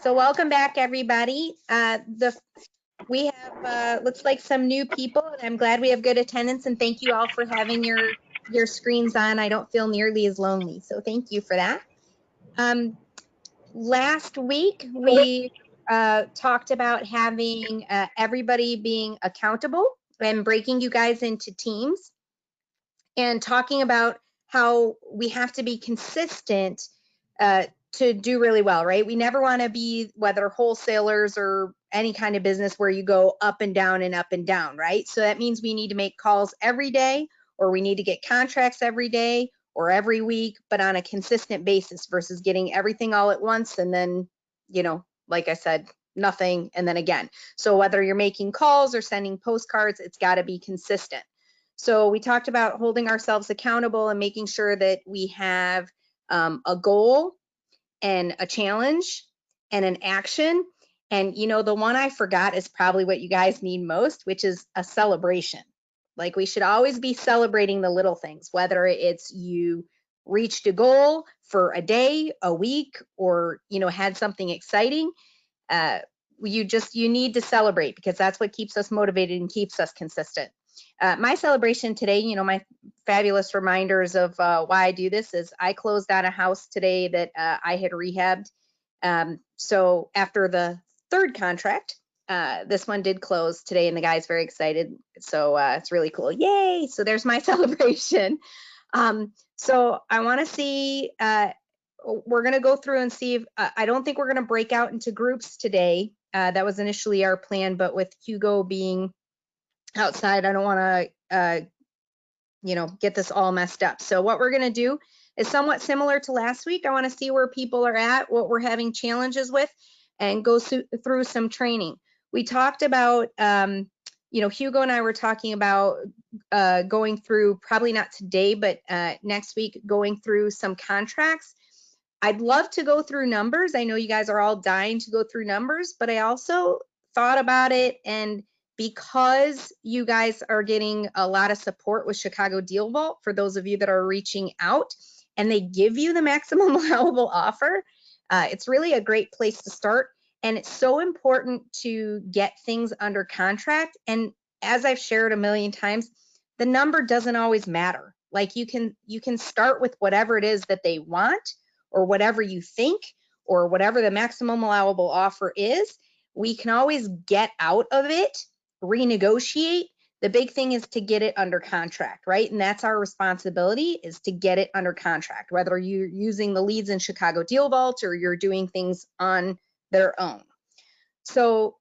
So welcome back, everybody. We have looks like some new people, and I'm glad we have good attendance. And thank you all for having your screens on. I don't feel nearly as lonely, so thank you for that. Last week we talked about having everybody being accountable and breaking you guys into teams, and talking about how we have to be consistent to do really well, right? We never want to be, whether wholesalers or any kind of business, where you go up and down, right? So that means we need to make calls every day, or we need to get contracts every day or every week, but on a consistent basis, versus getting everything all at once and then, like I said, nothing and then again. So whether you're making calls or sending postcards, it's got to be consistent. So we talked about holding ourselves accountable and making sure that we have a goal and a challenge and an action. And the one I forgot is probably what you guys need most, which is a celebration. Like, we should always be celebrating the little things, whether it's you reached a goal for a day, a week, or had something exciting. You need to celebrate, because that's what keeps us motivated and keeps us consistent. My celebration today, my fabulous reminders of why I do this, is I closed on a house today that I had rehabbed. So after the third contract, this one did close today, and the guy's very excited. So it's really cool. Yay! So there's my celebration. So I want to see, we're going to go through and see if, I don't think we're going to break out into groups today. That was initially our plan, but with Hugo being outside, I don't want to, get this all messed up. So what we're going to do is somewhat similar to last week. I want to see where people are at, what we're having challenges with, and go through some training. We talked about, Hugo and I were talking about going through, probably not today, but next week, going through some contracts. I'd love to go through numbers. I know you guys are all dying to go through numbers, but I also thought about it, and because you guys are getting a lot of support with ChicagoDealVault, for those of you that are reaching out, and they give you the maximum allowable offer, it's really a great place to start. And it's so important to get things under contract. And as I've shared a million times, the number doesn't always matter. Like, you can start with whatever it is that they want, or whatever you think, or whatever the maximum allowable offer is. We can always get out of it, renegotiate. The big thing is to get it under contract, right? And that's our responsibility, is to get it under contract, whether you're using the leads in ChicagoDealVault or you're doing things on their own. So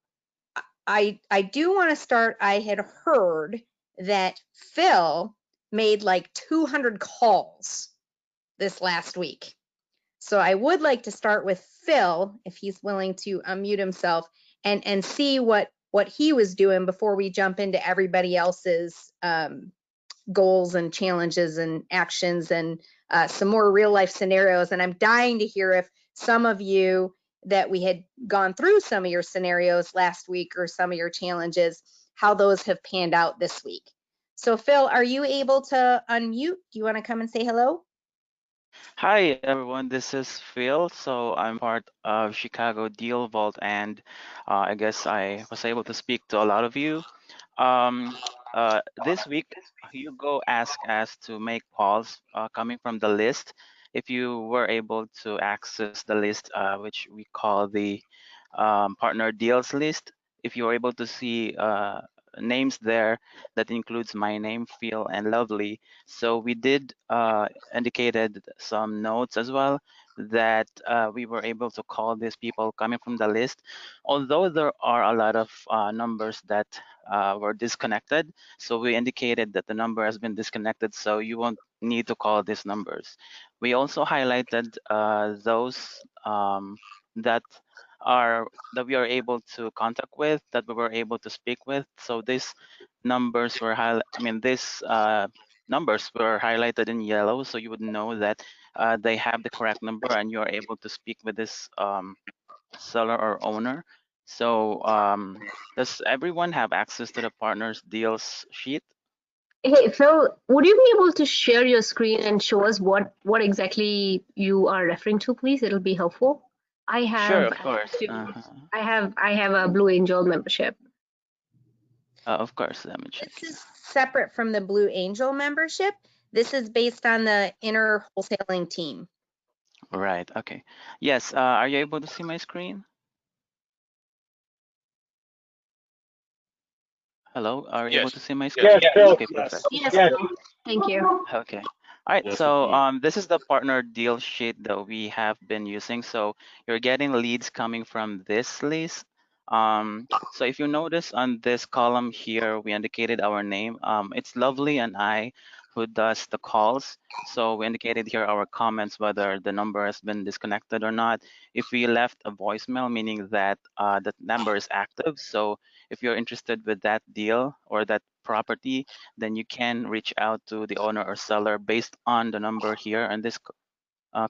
I do want to start. I had heard that Phil made like 200 calls this last week. So I would like to start with Phil, if he's willing to unmute himself, and see what he was doing before we jump into everybody else's goals and challenges and actions, and some more real life scenarios. And I'm dying to hear if some of you that we had gone through some of your scenarios last week, or some of your challenges, how those have panned out this week. So Phil, are you able to unmute? Do you want to come and say hello? Hi everyone, this is Phil. So I'm part of ChicagoDealVault, and I guess I was able to speak to a lot of you. This week, Hugo asked us to make calls coming from the list. If you were able to access the list, which we call the partner deals list, if you were able to see names there, that includes my name, Phil, and Lovely. So we did indicated some notes as well, that we were able to call these people coming from the list, although there are a lot of numbers that were disconnected. So we indicated that the number has been disconnected, so you won't need to call these numbers. We also highlighted those that we are able to contact with, that we were able to speak with. So these numbers were these numbers were highlighted in yellow, so you would know that they have the correct number, and you are able to speak with this seller or owner. So does everyone have access to the partners deals sheet? Hey, Phil, would you be able to share your screen and show us what exactly you are referring to, please? It'll be helpful. I Sure, have of course. I have a Blue Angel membership. Of course. Let me check This here. is separate from the Blue Angel membership. This is based on the inner wholesaling team. Right. Okay. Yes. Are you able to see my screen? Hello. Are you able to see my screen? Yes, Phil. Okay. Perfect. Yes, Yes. thank you. Okay. All right. So this is the partner deal sheet that we have been using. So you're getting leads coming from this list. So if you notice on this column here, we indicated our name. It's Lovely and I who does the calls. So we indicated here our comments, whether the number has been disconnected or not. If we left a voicemail, meaning that that number is active. So if you're interested with that deal or that property, then you can reach out to the owner or seller based on the number here in this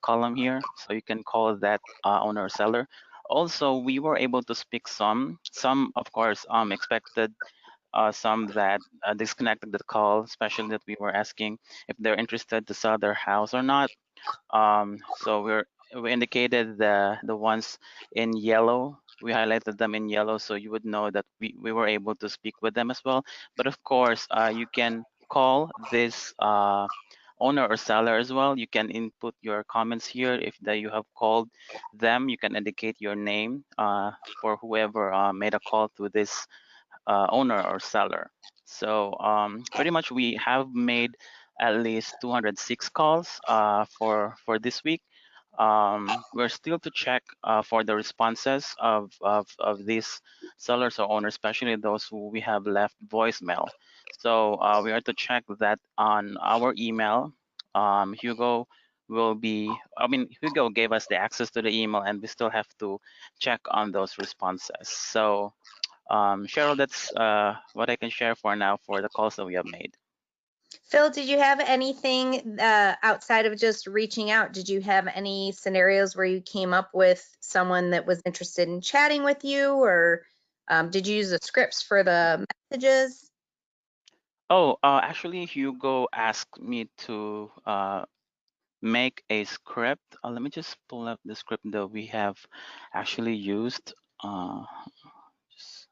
column here. So you can call that owner or seller. Also, we were able to speak some of course expected, some that disconnected the call, especially that we were asking if they're interested to sell their house or not. So we indicated the ones in yellow. We highlighted them in yellow, so you would know that we were able to speak with them as well. But of course, you can call this owner or seller as well. You can input your comments here. If that you have called them, you can indicate your name for whoever made a call to this owner or seller. So pretty much we have made at least 206 calls for this week. We're still to check for the responses of these sellers or owners, especially those who we have left voicemail. So we are to check that on our email. Hugo will be, Hugo gave us the access to the email, and we still have to check on those responses. So Cheryl, that's what I can share for now for the calls that we have made. Phil, did you have anything outside of just reaching out? Did you have any scenarios where you came up with someone that was interested in chatting with you, or did you use the scripts for the messages? Oh, actually, Hugo asked me to make a script. Let me just pull up the script that we have actually used. Just-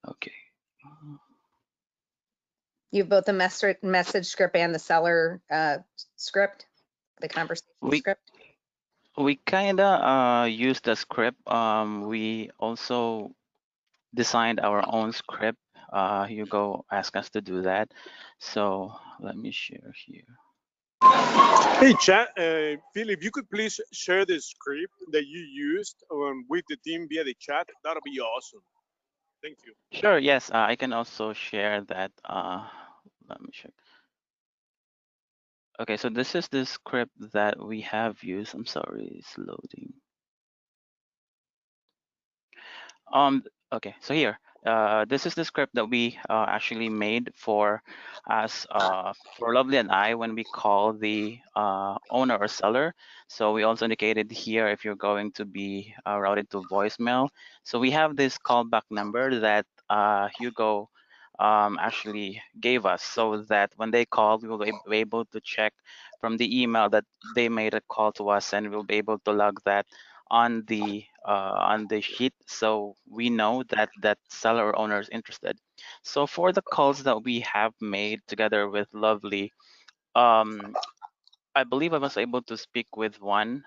okay. You have both the message script and the seller script, the conversation We script. we kinda used the script. We also designed our own script. Hugo asked us to do that. So let me share here. Hey, chat, Phil, if you could please share the script that you used with the team via the chat, that'll be awesome. Thank you. Sure, yes, I can also share that. Let me check. Okay, so this is the script that we have used. I'm sorry, it's loading. Okay, so here, this is the script that we actually made for us, for Lovely and I, when we call the owner or seller. So we also indicated here if you're going to be routed to voicemail. So we have this callback number that Hugo actually gave us, so that when they call, we will be able to check from the email that they made a call to us, and we'll be able to log that on the sheet, so we know that that seller or owner is interested. So for the calls that we have made together with Lovely, I believe I was able to speak with one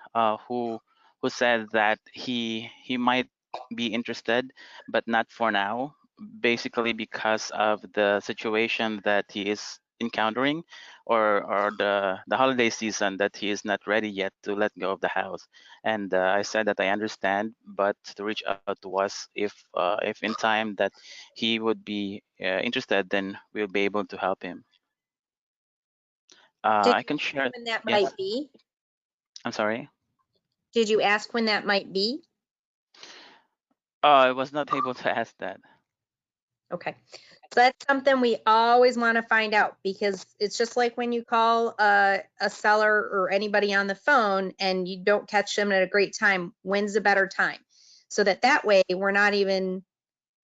who said that he might be interested, but not for now, basically because of the situation that he is encountering, or the holiday season, that he is not ready yet to let go of the house. And I said that I understand, but to reach out to us if in time that he would be interested, then we'll be able to help him. Did I you can ask share. when that Yes. might be? I'm sorry. Did you ask when that might be? I was not able to ask that. Okay. So that's something we always want to find out, because it's just like when you call a seller or anybody on the phone and you don't catch them at a great time, when's a better time? So that way we're not even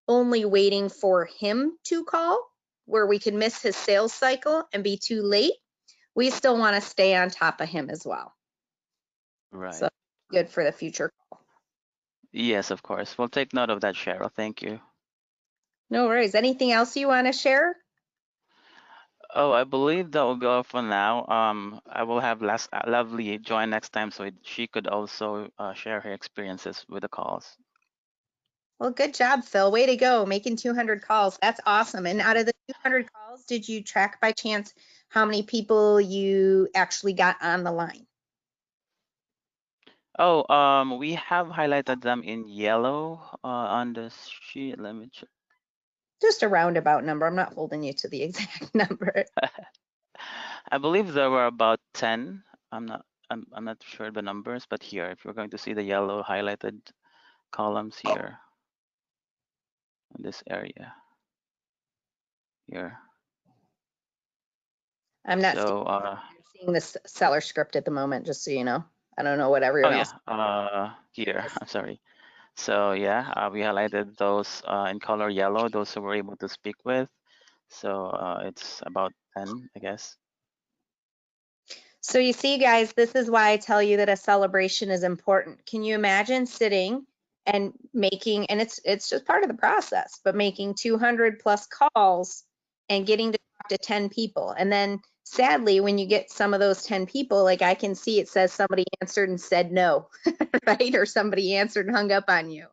only waiting for him to call, where we could miss his sales cycle and be too late. We still want to stay on top of him as well. Right. So good for the future. Yes, of course. We'll take note of that, Cheryl. Thank you. No worries. Anything else you want to share? Oh, I believe that will be all for now. I will have Lovely join next time so she could also share her experiences with the calls. Well, good job, Phil. Way to go, making 200 calls. That's awesome. And out of the 200 calls, did you track by chance how many people you actually got on the line? Oh, we have highlighted them in yellow on the sheet. Let me check. Just a roundabout number. I'm not holding you to the exact number. I believe there were about 10. I'm not sure the numbers, but here, if you're going to see the yellow highlighted columns here in this area here. I'm not So, seeing this seller script at the moment, just so you know. I don't know what oh everyone yeah, else here, is. I'm sorry. So yeah, we highlighted those in color yellow, those who were able to speak with. So it's about 10, I guess. So you see, guys, this is why I tell you that a celebration is important. Can you imagine sitting and making, and it's just part of the process, but making 200 plus calls and getting to talk to 10 people. And then sadly, when you get some of those 10 people, like I can see it says somebody answered and said no, right? Or somebody answered and hung up on you.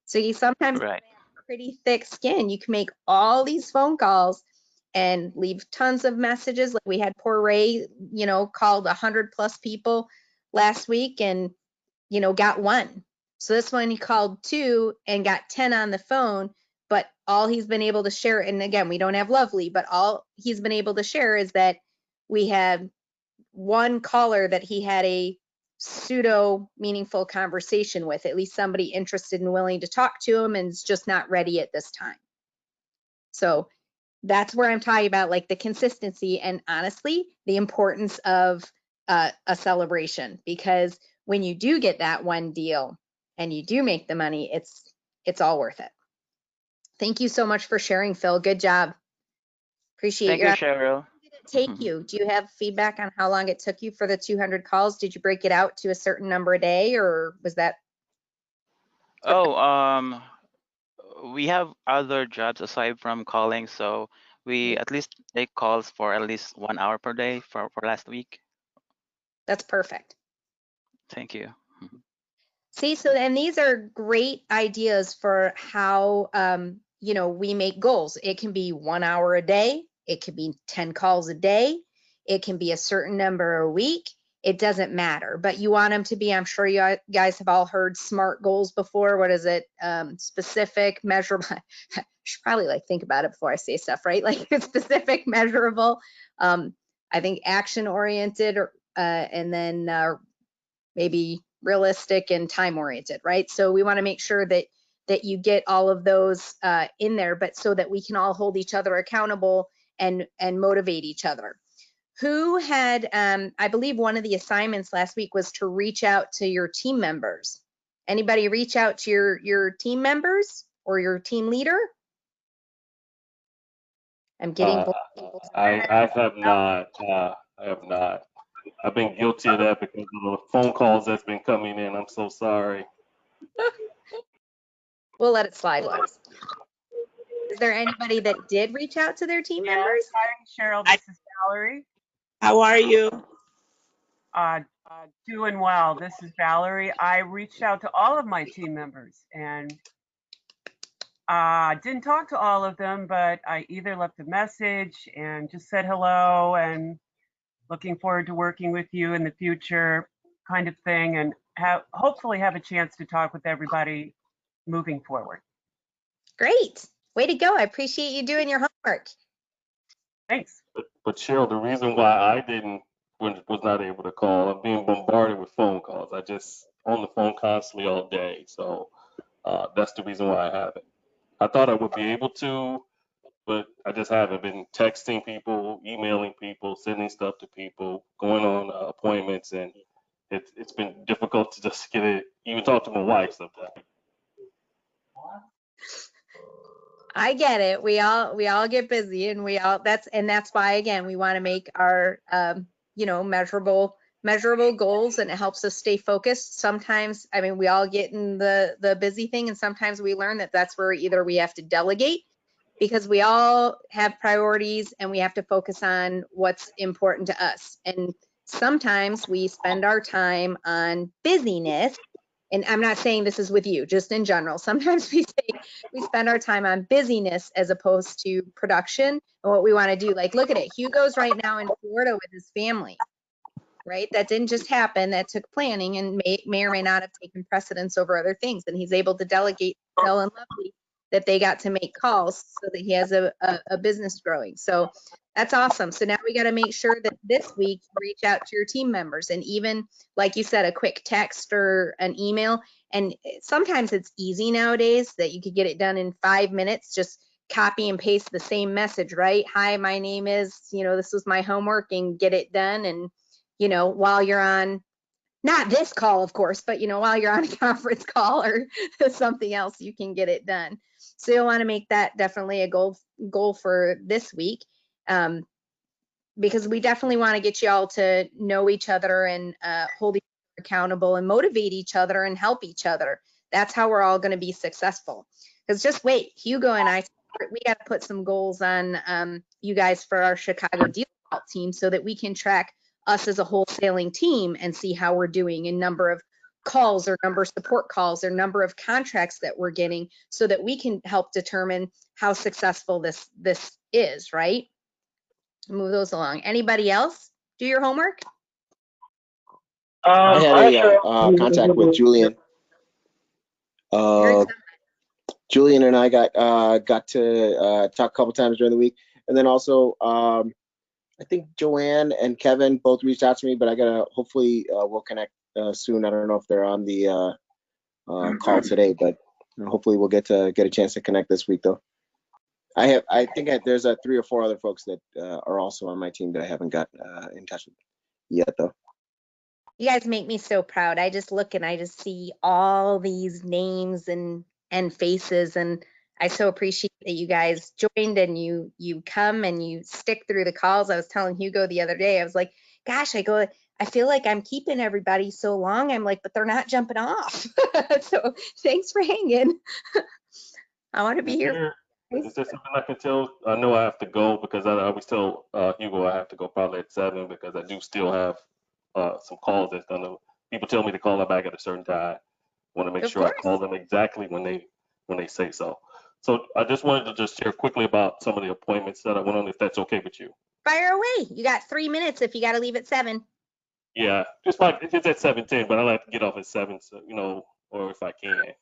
So you sometimes Right. have pretty thick skin. You can make all these phone calls and leave tons of messages. Like we had poor Ray, called 100 plus people last week and, got one. So this one he called 2 and got 10 on the phone, but all he's been able to share, and again, we don't have Lovely, but all he's been able to share is that we have one caller that he had a pseudo meaningful conversation with, at least somebody interested and willing to talk to him and is just not ready at this time. So that's where I'm talking about like the consistency and honestly the importance of a celebration, because when you do get that one deal and you do make the money, it's all worth it. Thank you so much for sharing, Phil. Good job. Appreciate Thank you, Cheryl. How did it take you? Do you have feedback on how long it took you for the 200 calls? Did you break it out to a certain number a day, or was that? Oh, we have other jobs aside from calling, so we at least take calls for at least 1 hour per day for last week. That's perfect. Thank you. See, so and these are great ideas for how we make goals. It can be 1 hour a day, it could be 10 calls a day, it can be a certain number a week. It doesn't matter, but you want them to be, I'm sure you guys have all heard SMART goals before. What is it? Specific, measurable. I should probably think about it before I say stuff, right? Like specific, measurable, I think action oriented, and then maybe realistic and time oriented, right? So we want to make sure that you get all of those in there, but so that we can all hold each other accountable and motivate each other. Who had, I believe one of the assignments last week was to reach out to your team members. Anybody reach out to your team members or your team leader? I'm getting I have not. I have not. I've been guilty of that because of the phone calls that's been coming in. I'm so sorry. We'll let it slide once. Is there anybody that did reach out to their team members? Hi, Cheryl. This is Valerie. How are you? Doing well. This is Valerie. I reached out to all of my team members and didn't talk to all of them, but I either left a message and just said hello and looking forward to working with you in the future kind of thing, and hopefully have a chance to talk with everybody moving forward. Great. Way to go. I appreciate you doing your homework. Thanks. But Cheryl, the reason why I was not able to call, I'm being bombarded with phone calls. I just on the phone constantly all day. So that's the reason why I haven't. I thought I would be able to, but I just haven't been texting people, emailing people, sending stuff to people, going on appointments, and it's been difficult to just get it, even talk to my wife sometimes. I get it. We all get busy, and that's why again we want to make our measurable measurable goals, and it helps us stay focused. Sometimes, I mean, we all get in the busy thing, and sometimes we learn that that's where either we have to delegate, because we all have priorities and we have to focus on what's important to us. And sometimes we spend our time on busyness. And I'm not saying this is with you, just in general. Sometimes we spend our time on busyness as opposed to production and what we want to do. Like, look at it. Hugo's right now in Florida with his family, right? That didn't just happen. That took planning and may or may not have taken precedence over other things. And he's able to delegate Phil and Lovely that they got to make calls so that he has a business growing. So that's awesome. So now we got to make sure that this week you reach out to your team members, and even, like you said, a quick text or an email. And sometimes it's easy nowadays that you could get it done in 5 minutes. Just copy and paste the same message, right? Hi, my name is, this was my homework, and get it done. And, while you're on, not this call, of course, but, while you're on a conference call or something else, you can get it done. So you'll want to make that definitely a goal for this week, because we definitely want to get you all to know each other and hold each other accountable and motivate each other and help each other. That's how we're all going to be successful. Because just wait, Hugo and I, we got to put some goals on you guys for our ChicagoDealVault team so that we can track us as a wholesaling team and see how we're doing in number of calls or number of support calls or number of contracts that we're getting, so that we can help determine how successful this is, right? Move those along. Anybody else do your homework? I had a contact with Julian. Julian and I got to talk a couple times during the week, and then also I think Joanne and Kevin both reached out to me, but I gotta hopefully we'll connect soon. I don't know if they're on the call today, but hopefully we'll get a chance to connect this week though. I think there's 3 or 4 other folks that are also on my team that I haven't got in touch with yet though. You guys make me so proud. I just look and I just see all these names and faces, and I so appreciate that you guys joined and you come and you stick through the calls. I was telling Hugo the other day, I was like, gosh, I feel like I'm keeping everybody so long. I'm like, but they're not jumping off. So thanks for hanging. I want to be here. Is there something I can tell? I know I have to go because I always tell Hugo I have to go probably at 7 because I do still have some calls that's done. People tell me to call them back at a certain time. Want to make sure I call them exactly when they say so. So I just wanted to just share quickly about some of the appointments that I went on, if that's okay with you. Fire away. You got 3 minutes if you got to leave at 7. Yeah, just like if it's at 7:10, but I like to get off at 7, so or if I can at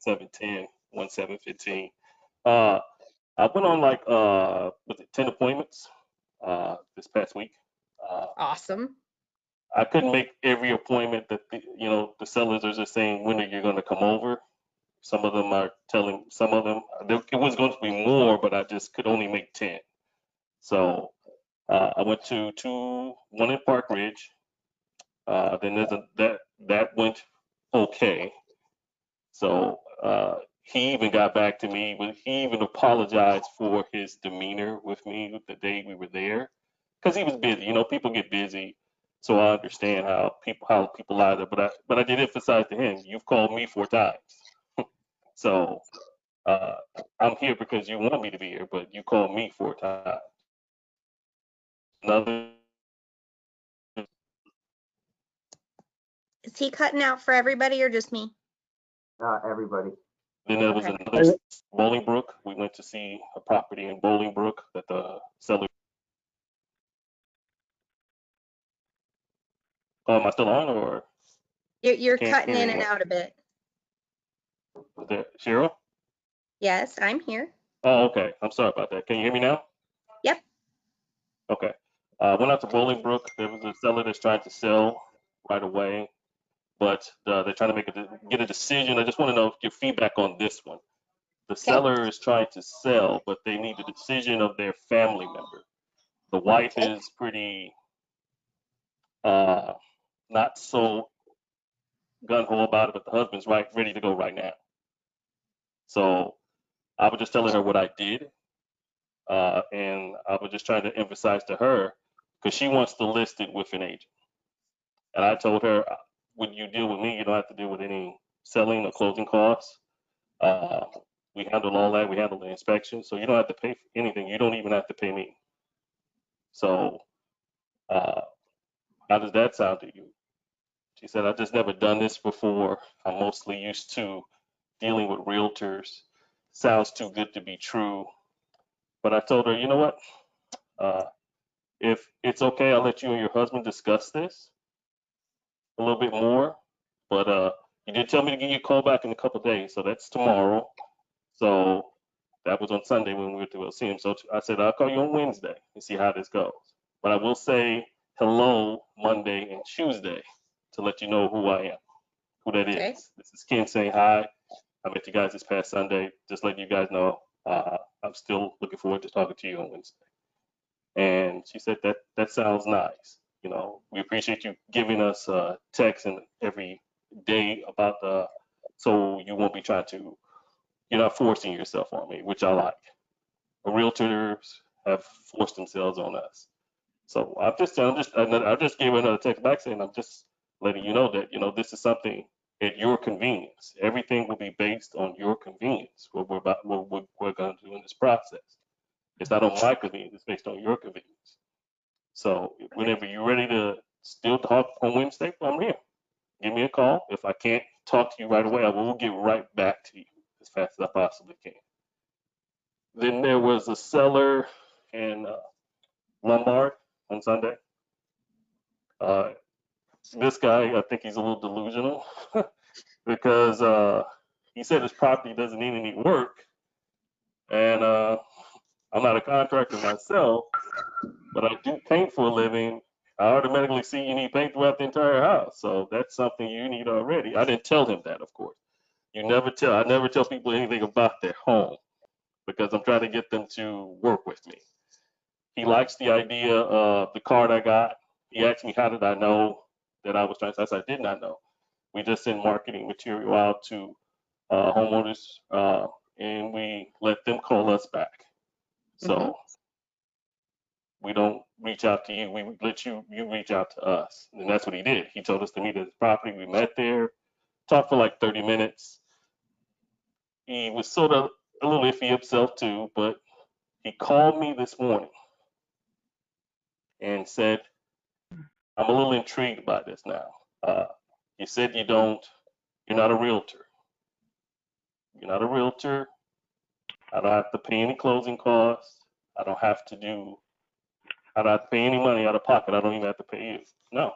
7:10, 7:15. I went on like was it 10 appointments this past week. Awesome. I couldn't make every appointment that the sellers are just saying, when are you going to come over? Some of them are telling, some of them it was going to be more, but I just could only make 10. So I went to one in Park Ridge. Then there's that went okay. So he even got back to me, but he even apologized for his demeanor with me the day we were there, because he was busy. People get busy, so I understand how people lie there. But I did emphasize to him, you've called me 4 times, so I'm here because you want me to be here, but you called me 4 times. Is he cutting out for everybody or just me? Everybody. Then there was another Bolingbrook. We went to see a property in Bolingbrook that the seller. Am I still on, or? You're cutting in and out a bit. Was that Cheryl? Yes, I'm here. Oh, okay. I'm sorry about that. Can you hear me now? Yep. Okay. Went out to Bolingbrook. There was a seller that's trying to sell right away, but they're trying to get a decision. I just want to know your feedback on this one. The seller is trying to sell, but they need a decision of their family member. The wife is pretty not so gung-ho about it, but the husband's ready to go right now. So I was just telling her what I did, and I was just trying to emphasize to her, because she wants to list it with an agent. And I told her, when you deal with me, you don't have to deal with any selling or closing costs. We handle all that. We handle the inspection. So you don't have to pay for anything. You don't even have to pay me. So how does that sound to you? She said, I've just never done this before. I'm mostly used to dealing with realtors. Sounds too good to be true. But I told her, you know what? If it's okay, I'll let you and your husband discuss this a little bit more. But you did tell me to give you a call back in a couple of days, so that's tomorrow. So that was on Sunday when we were to see him. So I said, I'll call you on Wednesday and see how this goes. But I will say hello Monday and Tuesday to let you know who I am, who that Okay. is. This is Ken saying hi. I met you guys this past Sunday. Just letting you guys know I'm still looking forward to talking to you on Wednesday. And she said, that sounds nice. You know, we appreciate you giving us texts and every day about so you won't be trying to, you're not forcing yourself on me, which I like. Realtors have forced themselves on us. So I just gave her another text back saying, I'm just letting you know that, you know, this is something at your convenience. Everything will be based on your convenience. What we're going to do in this process. It's not on my convenience. It's based on your convenience. So whenever you're ready to still talk on Wednesday, I'm here. Give me a call. If I can't talk to you right away, I will get right back to you as fast as I possibly can. Then there was a seller in Lombard on Sunday. This guy, I think he's a little delusional because he said his property doesn't need any work. And I'm not a contractor myself, but I do paint for a living. I automatically see you need paint throughout the entire house. So that's something you need already. I didn't tell him that, of course. I never tell people anything about their home because I'm trying to get them to work with me. He likes the idea of the card I got. He asked me, how did I know that I was trying to, I said, I did not know. We just send marketing material out to homeowners and we let them call us back. So we don't reach out to you. We let you reach out to us. And that's what he did. He told us to meet at his property. We met there, talked for like 30 minutes. He was sort of a little iffy himself too, but he called me this morning and said, I'm a little intrigued by this now. You said you're not a realtor. You're not a realtor. I don't have to pay any closing costs. I don't have to pay any money out of pocket. I don't even have to pay you. No.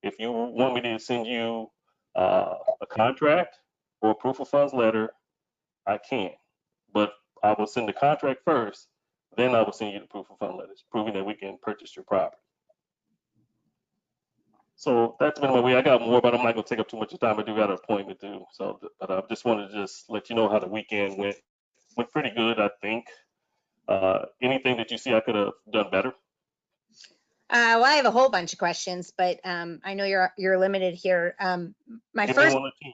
If you want me to send you a contract or a proof of funds letter, I can. But I will send the contract first, then I will send you the proof of funds letters, proving that we can purchase your property. So that's been my way. I got more, but I'm not going to take up too much time. I do got an appointment to do. So, but I just wanted to just let you know how the weekend went. Went pretty good, I think. Anything that you see I could have done better? Well, I have a whole bunch of questions, but I know you're limited here. My Give me first one or two.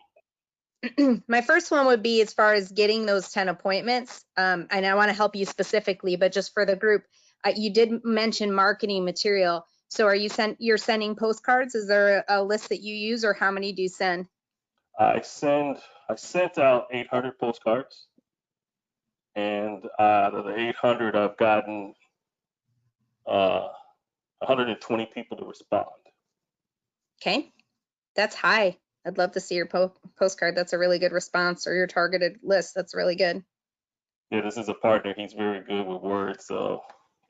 my first one would be as far as getting those 10 appointments. And I want to help you specifically, but just for the group, you did mention marketing material. So are you're sending postcards? Is there a list that you use, or how many do you send? I sent out 800 postcards, and out of the 800, I've gotten 120 people to respond. Okay, that's high. I'd love to see your postcard. That's a really good response, or your targeted list. That's really good. Yeah, this is a partner. He's very good with words, so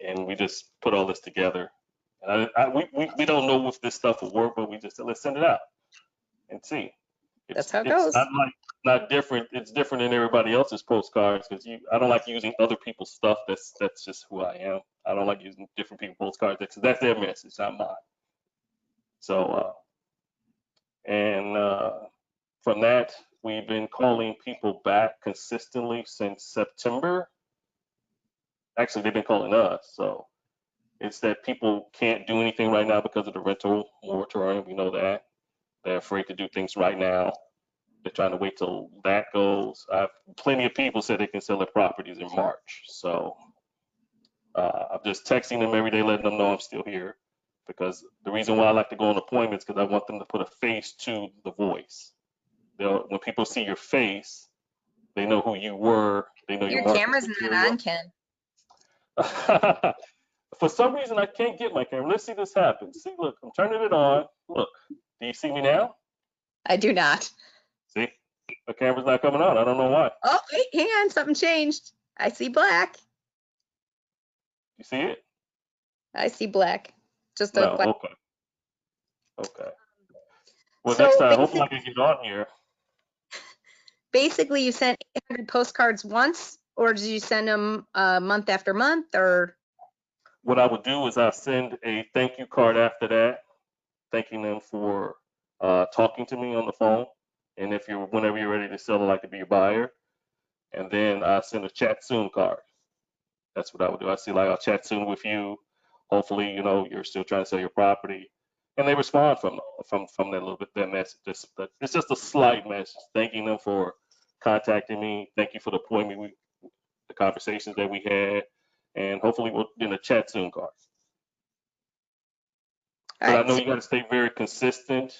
and we just put all this together. And we don't know if this stuff will work, but we just said, let's send it out and see. That's how it It's goes. not different. It's different than everybody else's postcards because I don't like using other people's stuff. That's just who I am. I don't like using different people's postcards. That's their message, not mine. So from that, we've been calling people back consistently since September. Actually, they've been calling us. So it's that people can't do anything right now because of the rental moratorium. We know that. They're afraid to do things right now. They're trying to wait till that goes. Plenty of people said they can sell their properties in March. So I'm just texting them every day, letting them know I'm still here. because the reason why I like to go on appointments because I want them to put a face to the voice. When people see your face, they know who you were. They know your Your market camera's not on, Ken. material. For some reason, I can't get my camera. Let's see this happen. See, look, I'm turning it on. Look, do you see me now? I do not. See, the camera's not coming on. I don't know why. Oh, wait, hang on. Something changed. I see black. You see it? I see black. Just a No. black. Okay. Okay. Well, So next time, hopefully I can get on here. basically, you sent 800 postcards once, or did you send them month after month, or? What I would do is I send a thank you card after that, thanking them for talking to me on the phone. And whenever you're ready to sell, I'd like to be a buyer. And then I send a chat soon card. That's what I would do. I see like I'll chat soon with you. Hopefully, you're still trying to sell your property, and they respond from that little bit, that message. It's just a slight message, thanking them for contacting me. Thank you for the appointment, the conversations that we had, and hopefully we'll get a chat soon card. All But I right, know so- you got to stay very consistent,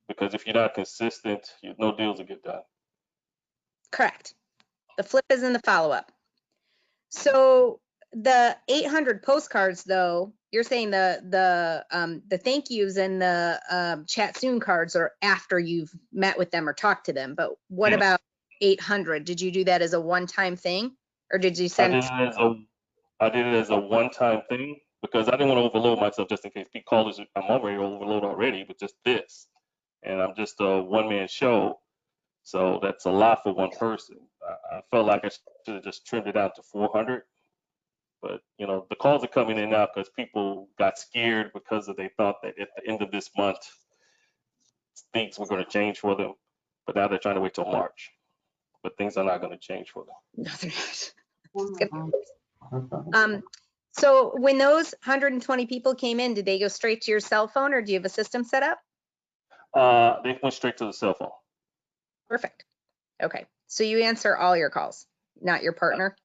because if you're not consistent, no deals will get done. correct. The flip is in the follow-up. So the 800 postcards, though, you're saying the thank yous and the chat soon cards are after you've met with them or talked to them. But what Yes. about 800? Did you do that as a one-time thing, or did you I send? did it as a one-time thing because I didn't want to overload myself just in case people call this. I'm already overloaded already, but just this, and I'm just a one-man show, so that's a lot for one person. I felt like I should have just trimmed it down to 400, but the calls are coming in now because people got scared because they thought that at the end of this month things were going to change for them, but now they're trying to wait till March. But things are not going to change for them. No, they're not. It's gonna be- So when those 120 people came in, did they go straight to your cell phone, or do you have a system set up? They went straight to the cell phone. Perfect. Okay. So you answer all your calls, not your partner.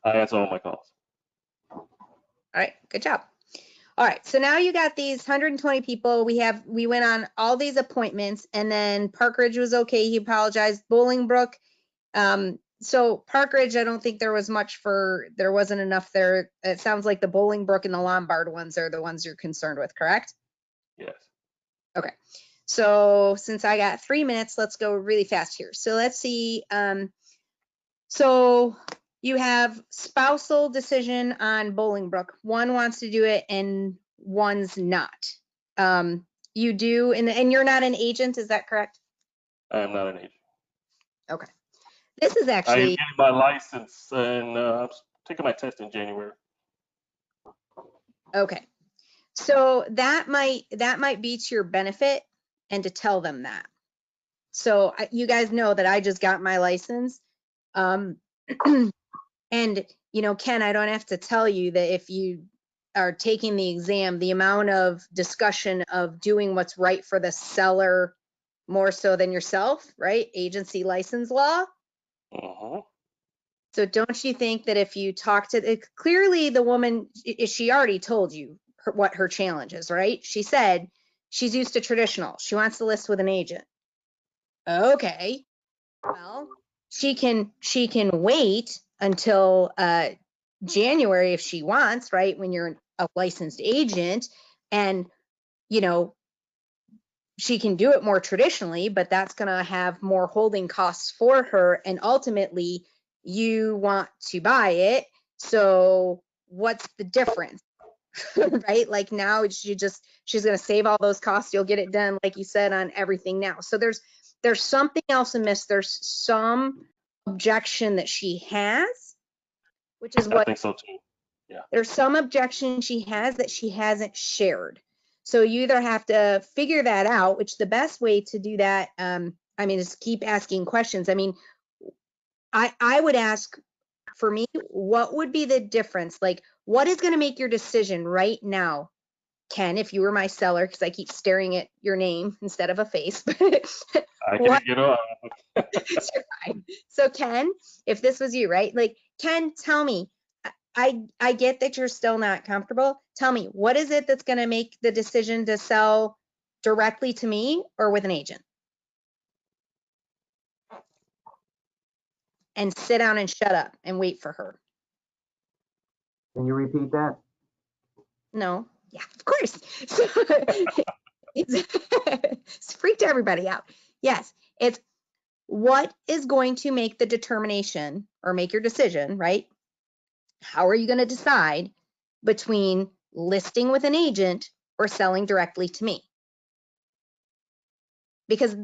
I answer all my calls. All right. Good job. All right. So now you got these 120 people. We went on all these appointments, and then Park Ridge was okay. He apologized. Bolingbrook. So Park Ridge, I don't think there wasn't enough there. It sounds like the Bolingbrook and the Lombard ones are the ones you're concerned with, correct? Yes. Okay. So since I got 3 minutes, let's go really fast here. So let's see. So you have spousal decision on Bolingbrook. One wants to do it and one's not. You do, and you're not an agent, is that correct? I am not an agent. Okay. This is I am actually, getting my license and I'm taking my test in January. okay. So that might be to your benefit, and to tell them that. So you guys know that I just got my license. And Ken, I don't have to tell you that if you are taking the exam, the amount of discussion of doing what's right for the seller more so than yourself, right? Agency license law. Mm-hmm. So don't you think that if you talk to it, clearly the woman, she already told you what her challenge is, right? She said she's used to traditional. She wants to list with an agent. Okay. Well, she can wait until January if she wants, right? When you're a licensed agent, and she can do it more traditionally, but that's going to have more holding costs for her, and ultimately you want to buy it. So what's the difference? Right? Like now she's going to save all those costs. You'll get it done, like you said, on everything now. So there's something else amiss. There's some objection that she has, which is I what think so too. Yeah. there's some objection she has that she hasn't shared. So you either have to figure that out, which the best way to do that, is keep asking questions. I would ask, for me, what would be the difference? Like, what is going to make your decision right now, Ken, if you were my seller, because I keep staring at your name instead of a face. I can't get on. You're fine. So Ken, if this was you, right? Like, Ken, tell me, I get that you're still not comfortable. tell me, what is it that's going to make the decision to sell directly to me or with an agent? And sit down and shut up and wait for her. Can you repeat that? No. Yeah, of course. It's freaked everybody out. Yes, it's what is going to make the determination or make your decision, right? How are you going to decide between listing with an agent or selling directly to me? Because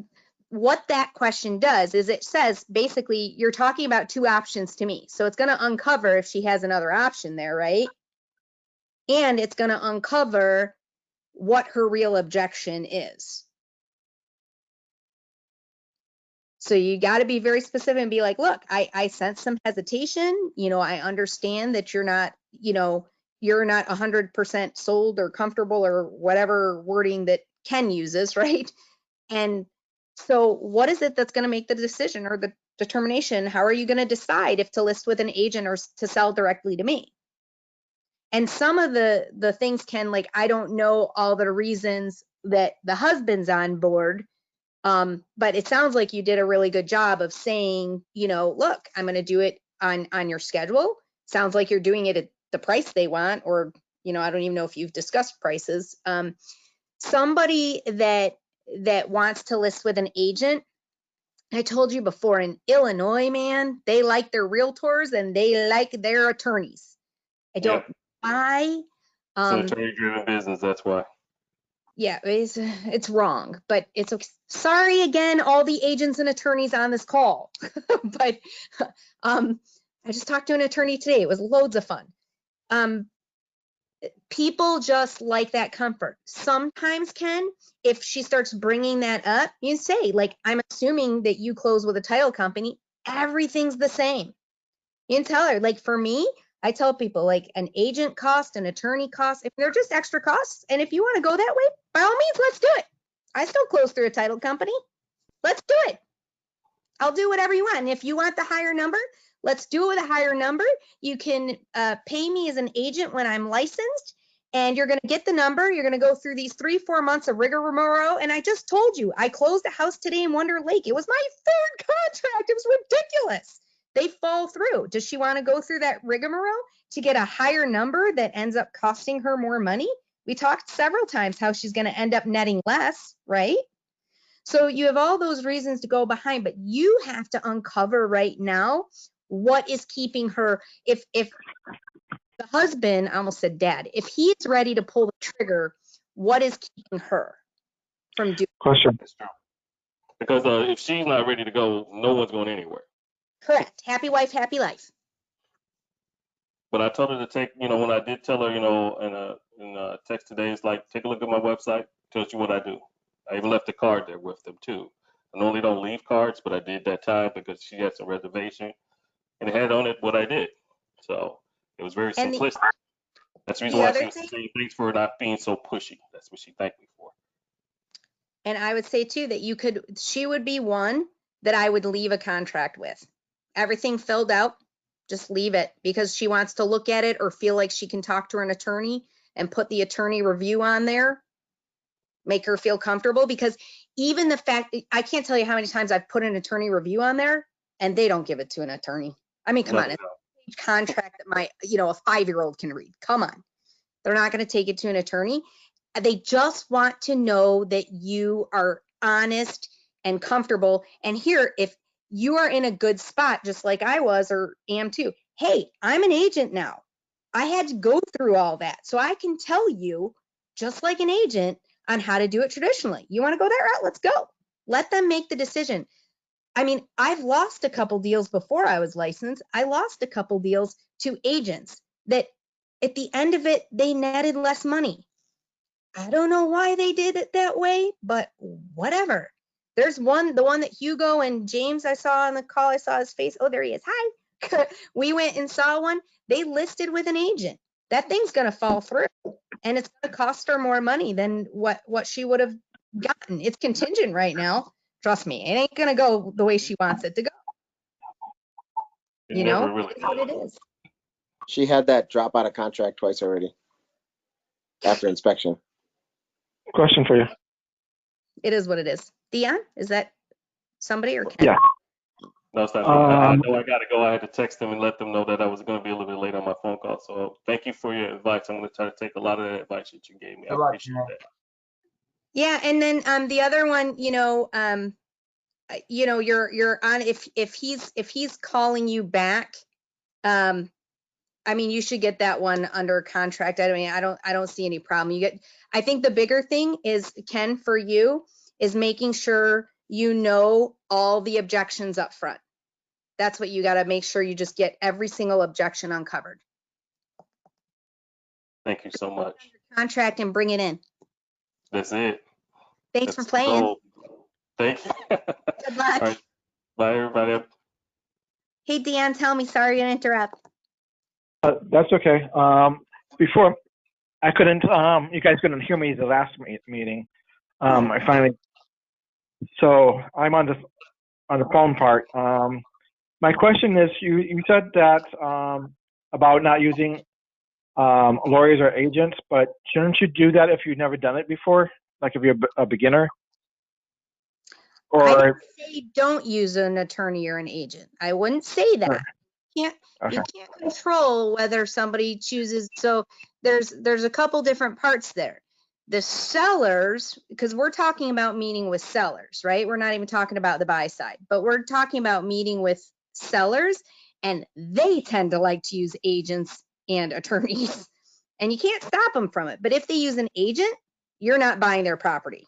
what that question does is it says basically you're talking about two options to me. So it's going to uncover if she has another option there, right? And it's going to uncover what her real objection is. So you got to be very specific and be like, look, I sense some hesitation. You know, I understand that you're not, you know, you're not 100% sold or comfortable or whatever wording that Ken uses, right? And so what is it that's going to make the decision or the determination? How are you going to decide if to list with an agent or to sell directly to me? And some of the things Ken, like, I don't know all the reasons that the husband's on board. But it sounds like you did a really good job of saying, you know, look, I'm going to do it on your schedule. Sounds like you're doing it at the price they want, or, you know, I don't even know if you've discussed prices. Somebody that wants to list with an agent, I told you before, in Illinois, man, they like their realtors and they like their attorneys. I don't know why. It's an attorney-driven business. That's why. Yeah, it's wrong, but it's okay. Sorry again, all the agents and attorneys on this call. But I just talked to an attorney today. It was loads of fun. People just like that comfort. Sometimes, Ken, if she starts bringing that up, you say, like, I'm assuming that you close with a title company. Everything's the same. You can tell her, like, for me, I tell people, like, an agent cost, an attorney cost, if they're just extra costs, and if you want to go that way, by all means, let's do it. I still close through a title company. Let's do it. I'll do whatever you want. And if you want the higher number, let's do it with a higher number. You can pay me as an agent when I'm licensed, and you're going to get the number. You're going to go through these 3-4 months of rigmarole. And I just told you, I closed a house today in Wonder Lake. It was my third contract. It was ridiculous. They fall through. Does she want to go through that rigmarole to get a higher number that ends up costing her more money? We talked several times how she's going to end up netting less, right? So you have all those reasons to go behind, but you have to uncover right now what is keeping her. If the husband, I almost said dad, if he is ready to pull the trigger, what is keeping her from doing? Question. That's true. Because if she's not ready to go, no one's going anywhere. Correct. Happy wife, happy life. But I told her to take, you know, when I did tell her, you know, in a text today, it's like, take a look at my website, tells you what I do. I even left a card there with them too. I normally don't leave cards, but I did that time because she had some reservation and it had on it what I did. So it was very And simplistic. That's the reason the why other she was thing, saying thanks for not being so pushy. That's what she thanked me for. and I would say too that she would be one that I would leave a contract with. Everything filled out, just leave it, because she wants to look at it or feel like she can talk to an attorney and put the attorney review on there, make her feel comfortable. Because even the fact, I can't tell you how many times I've put an attorney review on there and they don't give it to an attorney. I mean, come on, it's a contract that a 5-year-old can read. Come on. They're not going to take it to an attorney. They just want to know that you are honest and comfortable. And here, if you are in a good spot, just like I was or am too, hey, I'm an agent now. I had to go through all that. So I can tell you, just like an agent, on how to do it traditionally. You want to go that route? Let's go. Let them make the decision. I mean, I've lost a couple deals before I was licensed. I lost a couple deals to agents that at the end of it, they netted less money. I don't know why they did it that way, but whatever. There's the one that Hugo and James I saw on the call. I saw his face. Oh, there he is. Hi. We went and saw one. They listed with an agent. That thing's going to fall through, and it's going to cost her more money than what she would have gotten. It's contingent right now. Trust me, it ain't going to go the way she wants it to go. It never really it's what it is. She had that drop out of contract twice already. after inspection. Question for you. It is what it is. Dion, is that somebody or Ken? Yeah. No, it's not me. I know I got to go. I had to text them and let them know that I was going to be a little bit late on my phone call. So thank you for your advice. I'm going to try to take a lot of that advice that you gave me. I Good luck, appreciate Jack. that. Yeah, and then the other one, you're on if he's calling you back, I mean, you should get that one under contract. I mean, I don't see any problem. I think the bigger thing is, Ken, for you, is making sure you know all the objections up front. That's what you got to make sure you just get every single objection uncovered. Thank you so much. Contract and bring it in. That's it. Thanks That's for playing. cool. Thank you. Good luck. All right. Bye, everybody. Hey, Deanne, tell me, sorry to interrupt. That's okay. Before I couldn't, you guys couldn't hear me the last meeting. I finally, so I'm on the phone part. My question is, you said that about not using lawyers or agents, but shouldn't you do that if you've never done it before? Like if you're a beginner? I Or didn't say don't use an attorney or an agent. I wouldn't say that. Sure. You Okay. can't control whether somebody chooses. So there's a couple different parts there. The sellers, because we're talking about meeting with sellers, right? We're not even talking about the buy side, but we're talking about meeting with sellers, and they tend to like to use agents and attorneys, and you can't stop them from it. But if they use an agent, you're not buying their property.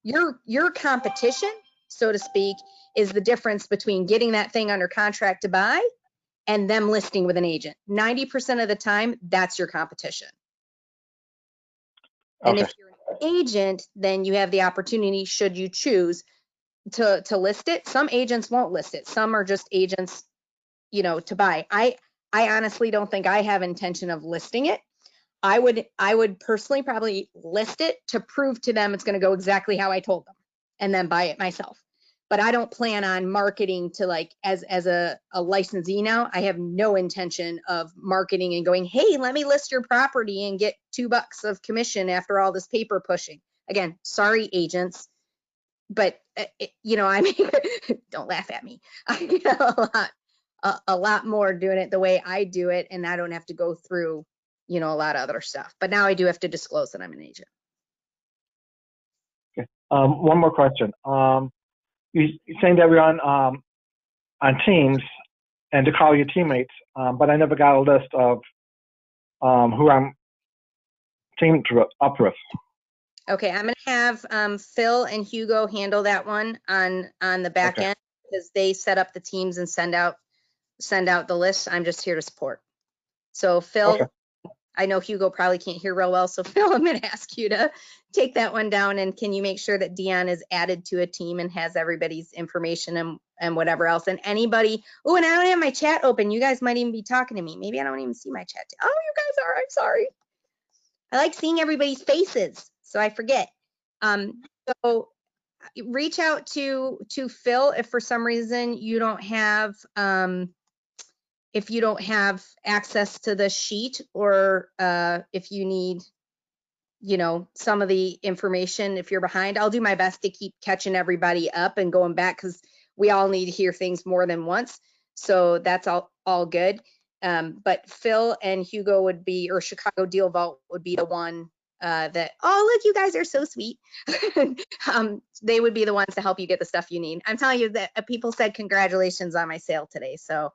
Your competition, so to speak, is the difference between getting that thing under contract to buy and them listing with an agent. 90% of the time, that's your competition. And Okay. if you're an agent, then you have the opportunity, should you choose to list it. Some agents won't list it. Some are just agents, to buy. I honestly don't think I have intention of listing it. I would personally probably list it to prove to them it's going to go exactly how I told them, and then buy it myself. But I don't plan on marketing to, like, as a licensee now. I have no intention of marketing and going, hey, let me list your property and get $2 of commission after all this paper pushing. Again, sorry, agents, but I mean, don't laugh at me. I get a lot more doing it the way I do it, and I don't have to go through a lot of other stuff. But now I do have to disclose that I'm an agent. Okay. One more question. You're saying that we're on Teams and to call your teammates, but I never got a list of who I'm teamed up with. Okay, I'm gonna have Phil and Hugo handle that one on the back end, because they set up the teams and send out the list. I'm just here to support. So Phil, Okay. I know Hugo probably can't hear real well, so Phil, I'm going to ask you to take that one down, and can you make sure that Dion is added to a team and has everybody's information and whatever else, and anybody. Oh, and I don't have my chat open. You guys might even be talking to me. Maybe I don't even see my chat. Oh, you guys are. I'm sorry. I like seeing everybody's faces, so I forget. So reach out to Phil if for some reason you don't have if you don't have access to the sheet, or if you need, some of the information, if you're behind. I'll do my best to keep catching everybody up and going back, because we all need to hear things more than once. So that's all good. But Phil and Hugo would be, or ChicagoDealVault would be the one that, oh, look, you guys are so sweet. They would be the ones to help you get the stuff you need. I'm telling you that people said congratulations on my sale today. So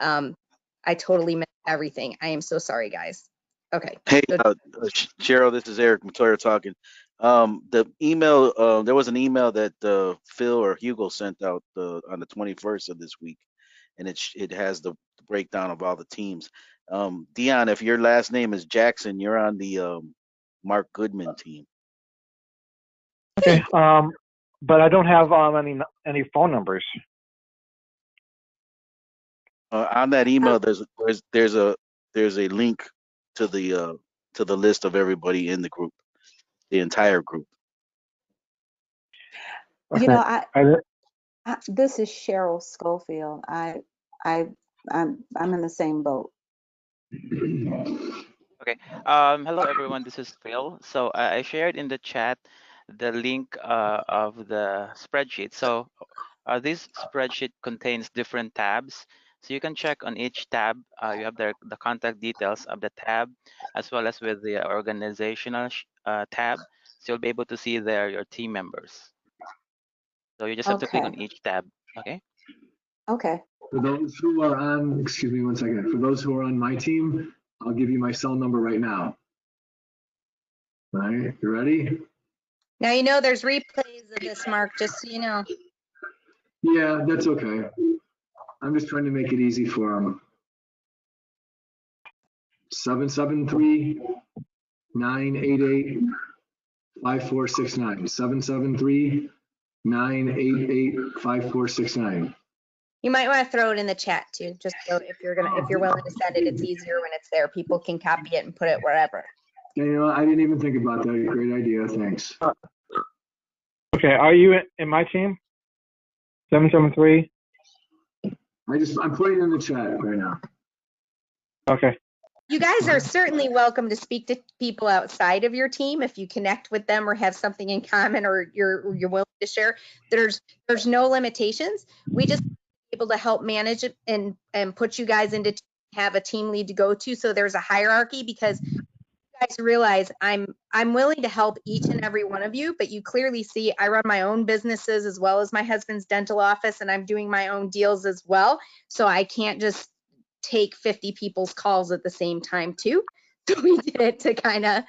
I totally missed everything. I am so sorry, guys. Okay. Hey, Cheryl, this is Eric McClure talking. The email, there was an email that Phil or Hugo sent out on the 21st of this week, and it has the breakdown of all the teams. Dion, if your last name is Jackson, you're on the Mark Goodman team. Okay. But I don't have any phone numbers. On that email, there's a link to the list of everybody in the group, the entire group. Okay. You know, this is Cheryl Schofield. I'm in the same boat. Okay, Okay. Hello everyone. This is Phil. So I shared in the chat the link of the spreadsheet. So this spreadsheet contains different tabs. So you can check on each tab. You have the contact details of the tab, as well as with the organizational tab. So you'll be able to see there your team members. So you just have to click Okay. on each tab. Okay. Okay. For those who are on, excuse me one second, for those who are on my team, I'll give you my cell number right now. All right, you ready? Now you know there's replays of this, Mark, just so you know. Yeah, that's okay. I'm just trying to make it easy for them. 773-988-5469. 773-988-5469. You might want to throw it in the chat too, just so if you're willing to send it, it's easier when it's there. People can copy it and put it wherever. You know, I didn't even think about that. Great idea. Thanks. Okay, are you in my team? 773? I'm putting it in the chat right now. Okay. You guys are certainly welcome to speak to people outside of your team if you connect with them or have something in common or you're willing to share. There's no limitations. We just able to help manage it and put you guys into have a team lead to go to. So there's a hierarchy because you guys realize I'm willing to help each and every one of you, but you clearly see I run my own businesses as well as my husband's dental office, and I'm doing my own deals as well. So I can't just take 50 people's calls at the same time too. So we did it to kind of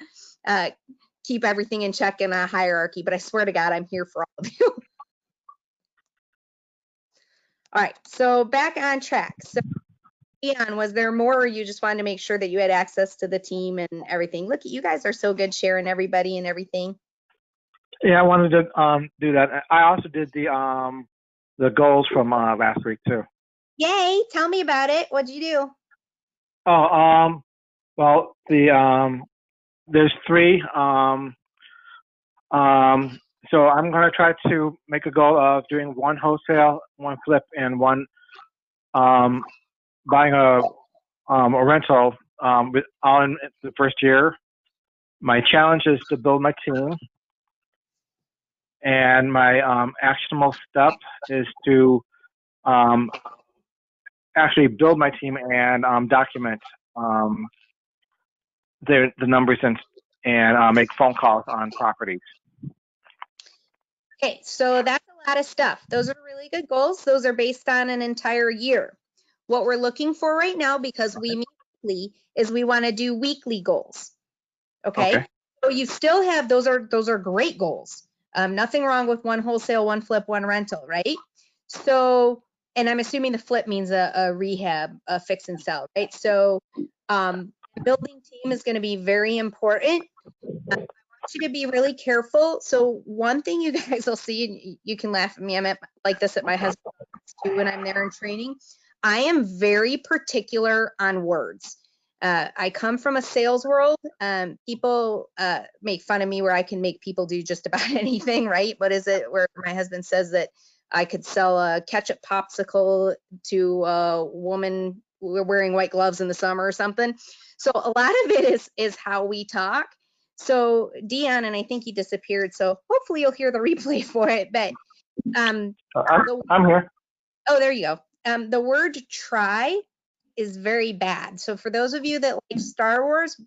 keep everything in check in a hierarchy, but I swear to God, I'm here for all of you. All right, so back on track. So Ian, was there more or you just wanted to make sure that you had access to the team and everything? Look, you guys are so good sharing everybody and everything. Yeah, I wanted to do that. I also did the goals from last week too. Yay, tell me about it. What'd you do? Oh, well, there's 3. So I'm gonna try to make a goal of doing 1 wholesale, 1 flip, and 1 buying a rental with all in the first year. My challenge is to build my team, and my actionable step is to actually build my team and document the numbers and make phone calls on properties. Okay, so that's a lot of stuff. Those are really good goals. Those are based on an entire year. What we're looking for right now, because we meet weekly, is we want to do weekly goals. Okay? So you still have those are great goals. Nothing wrong with 1 wholesale, 1 flip, 1 rental, right? So, and I'm assuming the flip means a rehab, a fix and sell, right? So building team is going to be very important. I want you to be really careful. So one thing you guys will see, and you can laugh at me, I'm like this at my husband's too when I'm there in training. I am very particular on words. I come from a sales world. People make fun of me where I can make people do just about anything, right? What is it where my husband says that I could sell a ketchup popsicle to a woman wearing white gloves in the summer or something. So a lot of it is how we talk. So Dion, and I think he disappeared, so hopefully you'll hear the replay for it. But I'm here. Oh, there you go. The word try is very bad. So for those of you that like Star Wars,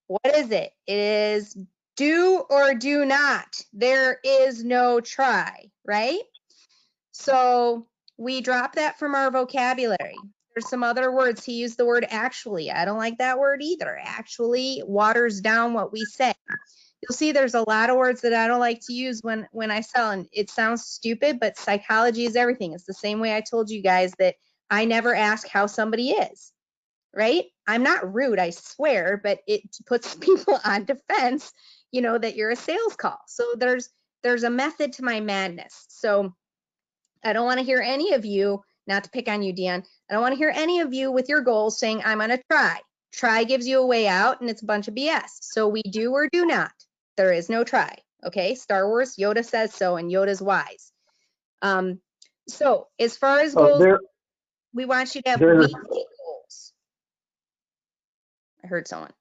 what is it? It is do or do not. There is no try, right? So we drop that from our vocabulary. There's some other words. He used the word actually. I don't like that word either. Actually waters down what we say. You'll see there's a lot of words that I don't like to use when I sell, and it sounds stupid, but psychology is everything. It's the same way I told you guys that I never ask how somebody is, right? I'm not rude, I swear, but it puts people on defense, you know, that you're a sales call. So there's a method to my madness. So I don't want to hear any of you, not to pick on you, Dion, I don't want to hear any of you with your goals saying, I'm going to try. Try gives you a way out, and it's a bunch of BS. So we do or do not. There is no try. Okay, Star Wars, Yoda says so, and Yoda's wise. So as far as goals, we want you to have weekly goals. I heard someone.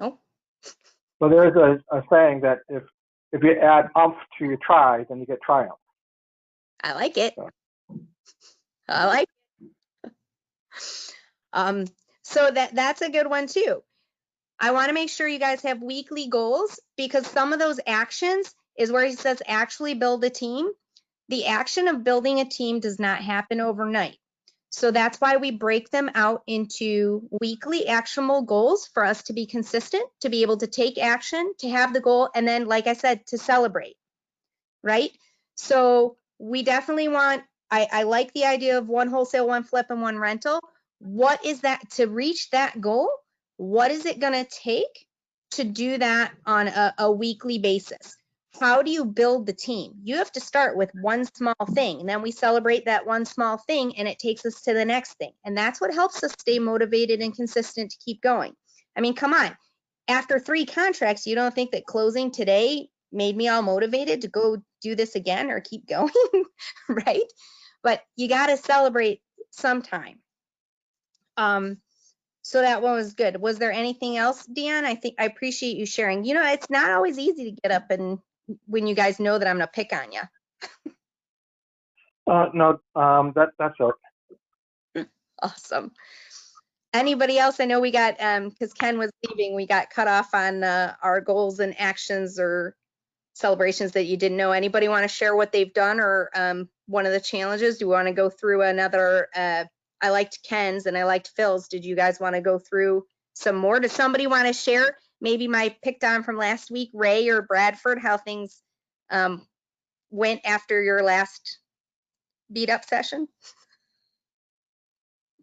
Nope. So there is a saying that if you add umph to your try, then you get triumph. I like it. I like it. So that's a good one too. I want to make sure you guys have weekly goals, because some of those actions is where he says actually build a team. The action of building a team does not happen overnight. So that's why we break them out into weekly actionable goals for us to be consistent, to be able to take action, to have the goal, and then, like I said, to celebrate, right? So we definitely want, I like the idea of one wholesale, one flip, and one rental. What is that to reach that goal? What is it going to take to do that on a weekly basis? How do you build the team? You have to start with one small thing, and then we celebrate that one small thing, and it takes us to the next thing. And that's what helps us stay motivated and consistent to keep going. I mean, come on. After 3 contracts, you don't think that closing today made me all motivated to go do this again or keep going, right? But you got to celebrate sometime. So that one was good. Was there anything else, Dion? I think I appreciate you sharing. You know, it's not always easy to get up and when you guys know that I'm gonna pick on you. No, that's it. Awesome. Anybody else? I know we got because Ken was leaving, we got cut off on our goals and actions or celebrations that you didn't know. Anybody want to share what they've done or one of the challenges? Do you want to go through another? I liked Ken's and I liked Phil's. Did you guys want to go through some more? Does somebody want to share maybe my picked on from last week, Ray or Bradford, how things went after your last beat up session?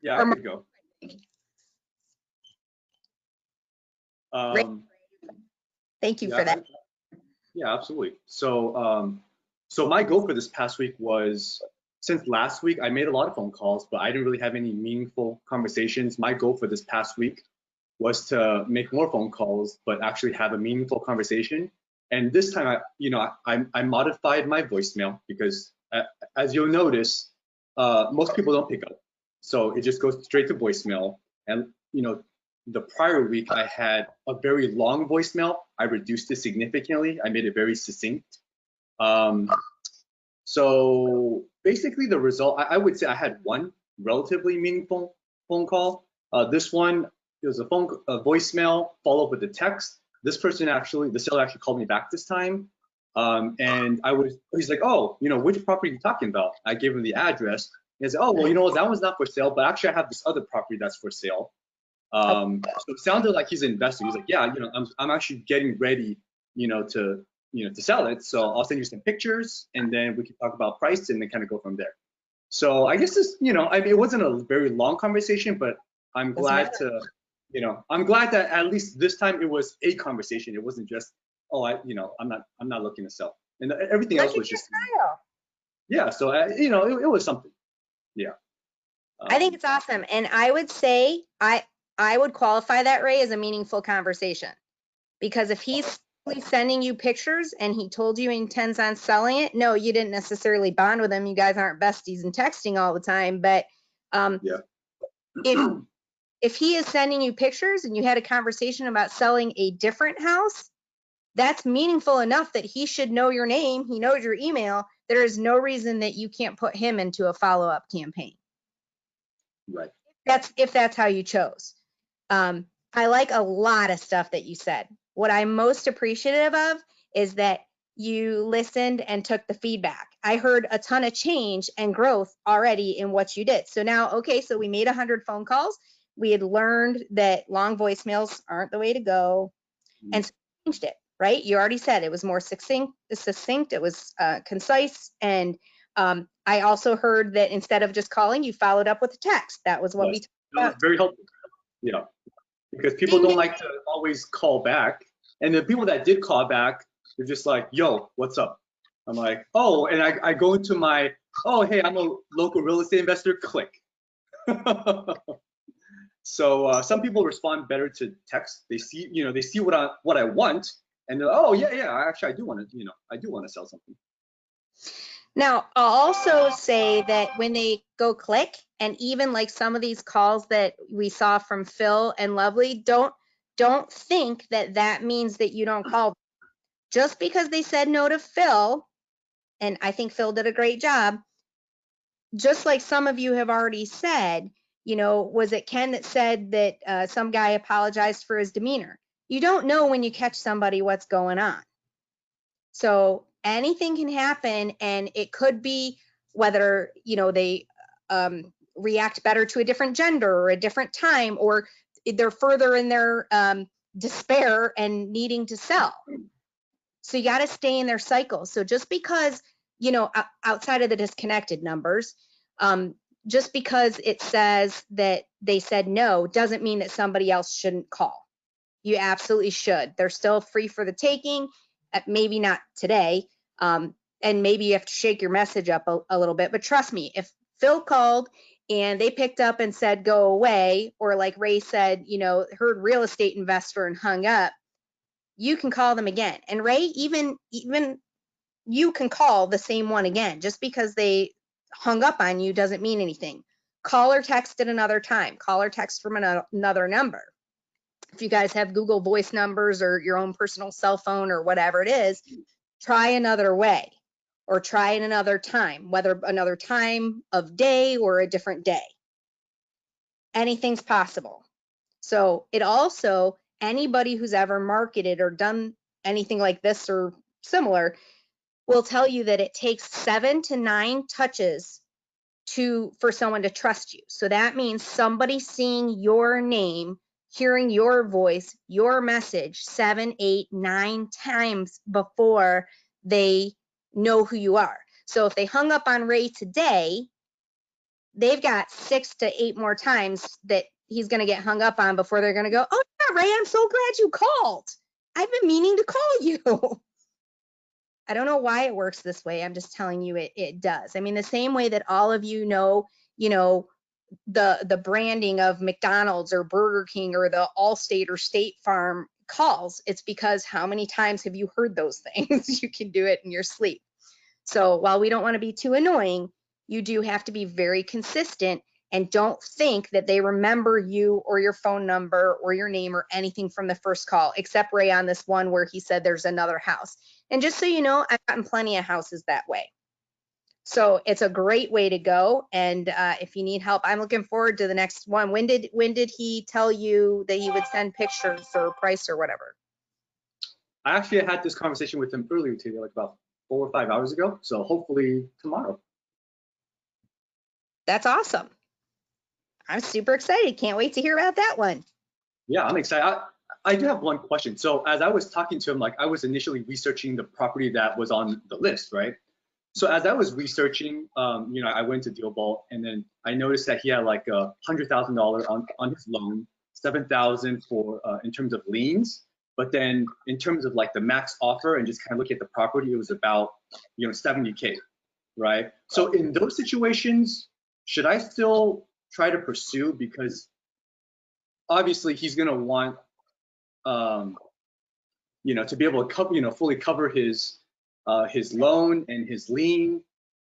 Yeah, I could go. Thank you for that. Yeah, absolutely. So, so my goal for this past week was, since last week I made a lot of phone calls, but I didn't really have any meaningful conversations. My goal for this past week was to make more phone calls, but actually have a meaningful conversation. And this time, I modified my voicemail because, as you'll notice, most people don't pick up, so it just goes straight to voicemail. And the prior week I had a very long voicemail. I reduced it significantly. I made it very succinct. So basically the result, I would say I had one relatively meaningful phone call. This one, it was a voicemail followed with a text. This person the seller actually called me back this time. And he's like, oh, which property are you talking about? I gave him the address. He said, oh, well, that one's not for sale, but actually I have this other property that's for sale. So it sounded like he's an investor. He's like, yeah, I'm actually getting ready, to sell it. So I'll send you some pictures, and then we can talk about price, and then kind of go from there. So I guess this, I mean, it wasn't a very long conversation, but I'm glad I'm glad that at least this time it was a conversation. It wasn't just, oh, I'm not looking to sell, and everything else was just, yeah. So it was something, yeah. I think it's awesome, and I would say I would qualify that, Ray, as a meaningful conversation, because if he's sending you pictures and he told you he intends on selling it, no, you didn't necessarily bond with him. You guys aren't besties and texting all the time, but if he is sending you pictures and you had a conversation about selling a different house, that's meaningful enough that he should know your name. He knows your email. There is no reason that you can't put him into a follow-up campaign. Right. If that's how you chose. I like a lot of stuff that you said. What I'm most appreciative of is that you listened and took the feedback. I heard a ton of change and growth already in what you did. So now, okay, so we made 100 phone calls. We had learned that long voicemails aren't the way to go, and so changed it, right? You already said it was more succinct, it was concise, and I also heard that instead of just calling, you followed up with a text. That was what we talked about. Very helpful. Yeah, because people don't like to always call back, and the people that did call back, they're just like, "Yo, what's up?" I'm like, "Oh," and I go into my, "Oh, hey, I'm a local real estate investor." Click. So some people respond better to text. They see, they see what I want, and they're, "Oh, yeah, actually, I do want to sell something." Now, I'll also say that when they go click, and even like some of these calls that we saw from Phil and Lovely, don't don't think that that means that you don't call them. Just because they said no to Phil, and I think Phil did a great job, just like some of you have already said, you know, was it Ken that said that some guy apologized for his demeanor? You don't know when you catch somebody what's going on. So anything can happen, and it could be whether, you know, they react better to a different gender or a different time, or they're further in their despair and needing to sell. So you got to stay in their cycle. So just because, you know, outside of the disconnected numbers, just because it says that they said no doesn't mean that somebody else shouldn't call. You absolutely should. They're still free for the taking. Maybe not today. And maybe you have to shake your message up a little bit. But trust me, if Phil called and they picked up and said, go away, or like Ray said, you know, heard real estate investor and hung up, you can call them again. And Ray, even you can call the same one again. Just because they hung up on you doesn't mean anything. Call or text at another time. Call or text from another number. If you guys have Google Voice numbers or your own personal cell phone or whatever it is, try another way, or try it another time, whether another time of day or a different day. Anything's possible. So it also, anybody who's ever marketed or done anything like this or similar will tell you that it takes 7 to 9 touches for someone to trust you. So that means somebody seeing your name, hearing your voice, your message 7, 8, 9 times before they know who you are. So if they hung up on Ray today, they've got 6 to 8 more times that he's going to get hung up on before they're going to go, oh yeah, Ray, I'm so glad you called. I've been meaning to call you. I don't know why it works this way. I'm just telling you it does. I mean, the same way that all of you know, the branding of McDonald's or Burger King or the Allstate or State Farm calls, it's because how many times have you heard those things? You can do it in your sleep. So while we don't want to be too annoying, you do have to be very consistent, and don't think that they remember you or your phone number or your name or anything from the first call, except Ray on this one where he said there's another house. And just so you know, I've gotten plenty of houses that way. So it's a great way to go. And if you need help, I'm looking forward to the next one. When did he tell you that he would send pictures or price or whatever? I actually had this conversation with him earlier today, like about 4 or 5 hours ago. So hopefully tomorrow. That's awesome. I'm super excited. Can't wait to hear about that one. Yeah, I'm excited. I do have one question. So as I was talking to him, like I was initially researching the property that was on the list, right? So as I was researching, you know, I went to DealVault, and then I noticed that he had like $100,000 on his loan, $7,000 for in terms of liens. But then in terms of like the max offer and just kind of looking at the property, it was about, you know, 70K, right? So in those situations, should I still try to pursue? Because obviously he's going to want, you know, to be able to cover, you know, fully cover his loan and his lien,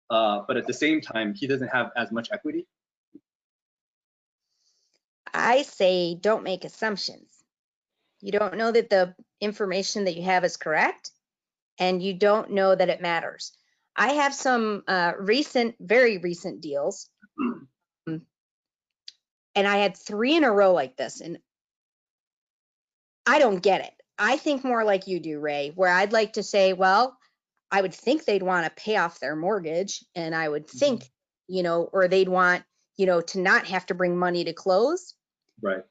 but at the same time, he doesn't have as much equity. I say don't make assumptions. You don't know that the information that you have is correct, and you don't know that it matters. I have some very recent deals, and I had 3 in a row like this, and I don't get it. I think more like you do, Ray, where I'd like to say, well, I would think they'd want to pay off their mortgage, and I would think, you know, or they'd want, you know, to not have to bring money to close. Right.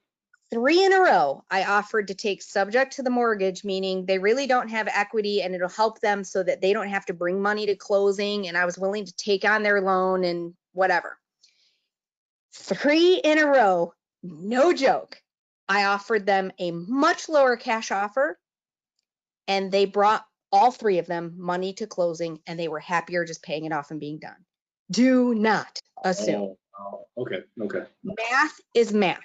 3 in a row, I offered to take subject to the mortgage, meaning they really don't have equity and it'll help them so that they don't have to bring money to closing. And I was willing to take on their loan and whatever. 3 in a row, no joke. I offered them a much lower cash offer, and they brought all 3 of them money to closing, and they were happier just paying it off and being done. Do not assume. Oh, okay. Okay. Math is math.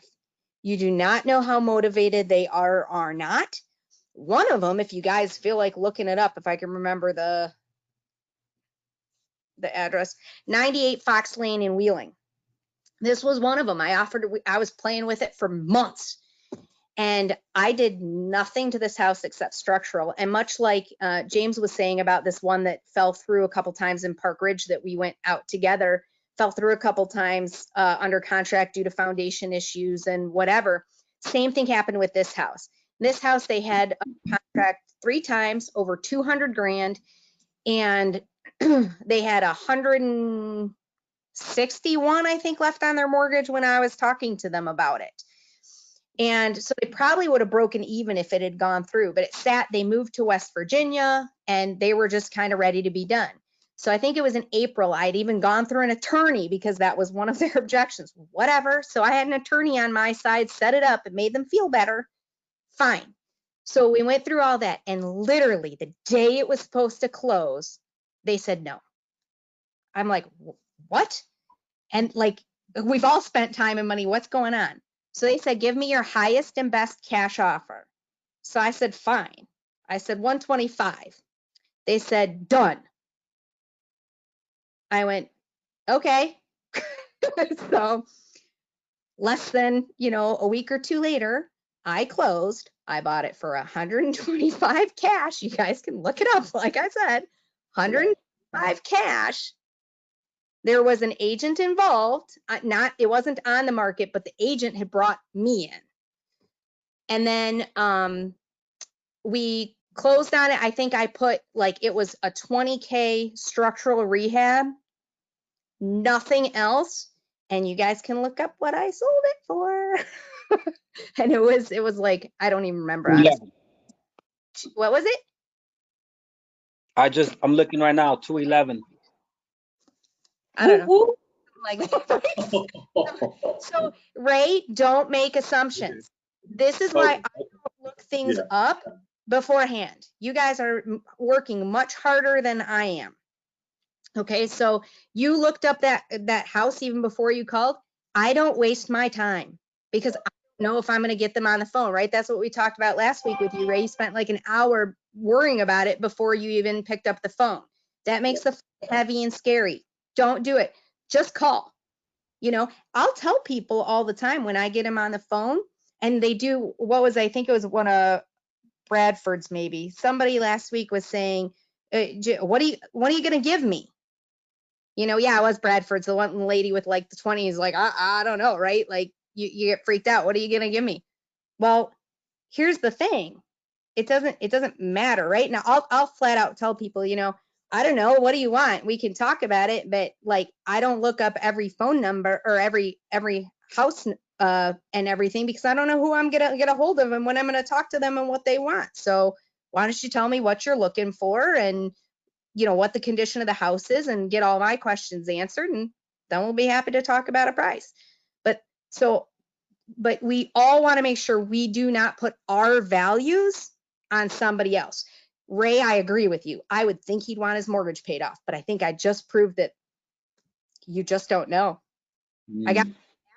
You do not know how motivated they are or are not. One of them, if you guys feel like looking it up, if I can remember the address, 98 Fox Lane in Wheeling. This was one of them. I was playing with it for months. And I did nothing to this house except structural. And much like James was saying about this one that fell through a couple times in Park Ridge that we went out together, fell through a couple times under contract due to foundation issues and whatever. Same thing happened with this house. This house, they had a contract 3 times over 200 grand, and they had 161, I think, left on their mortgage when I was talking to them about it. And so they probably would have broken even if it had gone through, but it sat, they moved to West Virginia and they were just kind of ready to be done. So I think it was in April, I'd even gone through an attorney because that was one of their objections, whatever. So I had an attorney on my side, set it up, and made them feel better. Fine. So we went through all that, and literally the day it was supposed to close, they said no. I'm like, what? And like, we've all spent time and money. What's going on? So they said, give me your highest and best cash offer. So I said, fine. I said, 125. They said, done. I went, okay. So less than, a week or two later, I closed. I bought it for 125 cash. You guys can look it up. Like I said, 125 cash. There was an agent involved. It wasn't on the market, but the agent had brought me in. And then we closed on it. I think I put it was a 20K structural rehab, nothing else. And you guys can look up what I sold it for. And it was like, I don't even remember. Honestly. What was it? I'm looking right now, 211. I don't know. Like that. So Ray, don't make assumptions. This is why I look things up beforehand. You guys are working much harder than I am. Okay, so you looked up that house even before you called. I don't waste my time because I don't know if I'm going to get them on the phone, right? That's what we talked about last week with you, Ray. You spent like an hour worrying about it before you even picked up the phone. That makes the phone heavy and scary. Don't do it. Just call. I'll tell people all the time when I get them on the phone and they do, I think it was one of Bradford's maybe. Somebody last week was saying, what are you going to give me? Yeah, it was Bradford's, the one lady with like the 20s, like, I don't know, right? Like you get freaked out. What are you going to give me? Well, here's the thing. It doesn't matter, right? Now I'll flat out tell people, I don't know, what do you want? We can talk about it, but like I don't look up every phone number or every house and everything because I don't know who I'm gonna get a hold of and when I'm gonna talk to them and what they want. So why don't you tell me what you're looking for and what the condition of the house is and get all my questions answered, and then we'll be happy to talk about a price. But we all want to make sure we do not put our values on somebody else. Ray, I agree with you. I would think he'd want his mortgage paid off, but I think I just proved that you just don't know. I got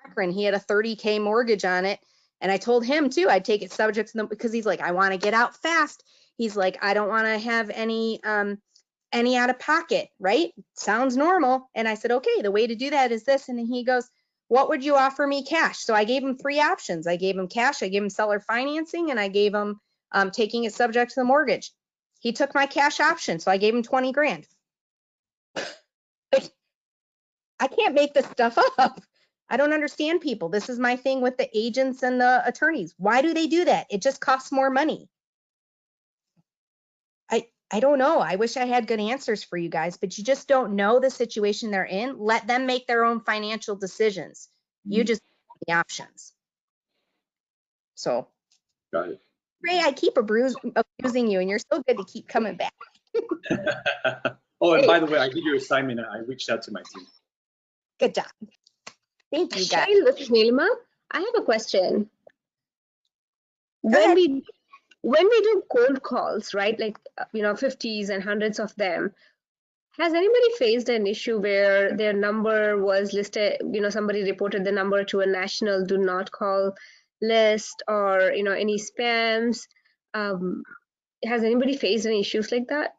Akron, he had a 30K mortgage on it, and I told him too, I'd take it subject to them because he's like, I want to get out fast. He's like, I don't want to have any out of pocket, right? Sounds normal. And I said, okay, the way to do that is this. And he goes, what would you offer me cash? So I gave him 3 options. I gave him cash, I gave him seller financing, and I gave him taking it subject to the mortgage. He took my cash option, so I gave him 20 grand. I can't make this stuff up. I don't understand people. This is my thing with the agents and the attorneys. Why do they do that? It just costs more money. I don't know. I wish I had good answers for you guys, but you just don't know the situation they're in. Let them make their own financial decisions. You just the options. So, got it. Ray, I keep abusing you, and you're so good to keep coming back. Oh, and by the way, I did your assignment. I reached out to my team. Good job. Thank you, guys. Shail, this is Nilima. I have a question. When we do cold calls, right, like 50s and hundreds of them, has anybody faced an issue where their number was listed, somebody reported the number to a national do not call list, or any spams? Has anybody faced any issues like that?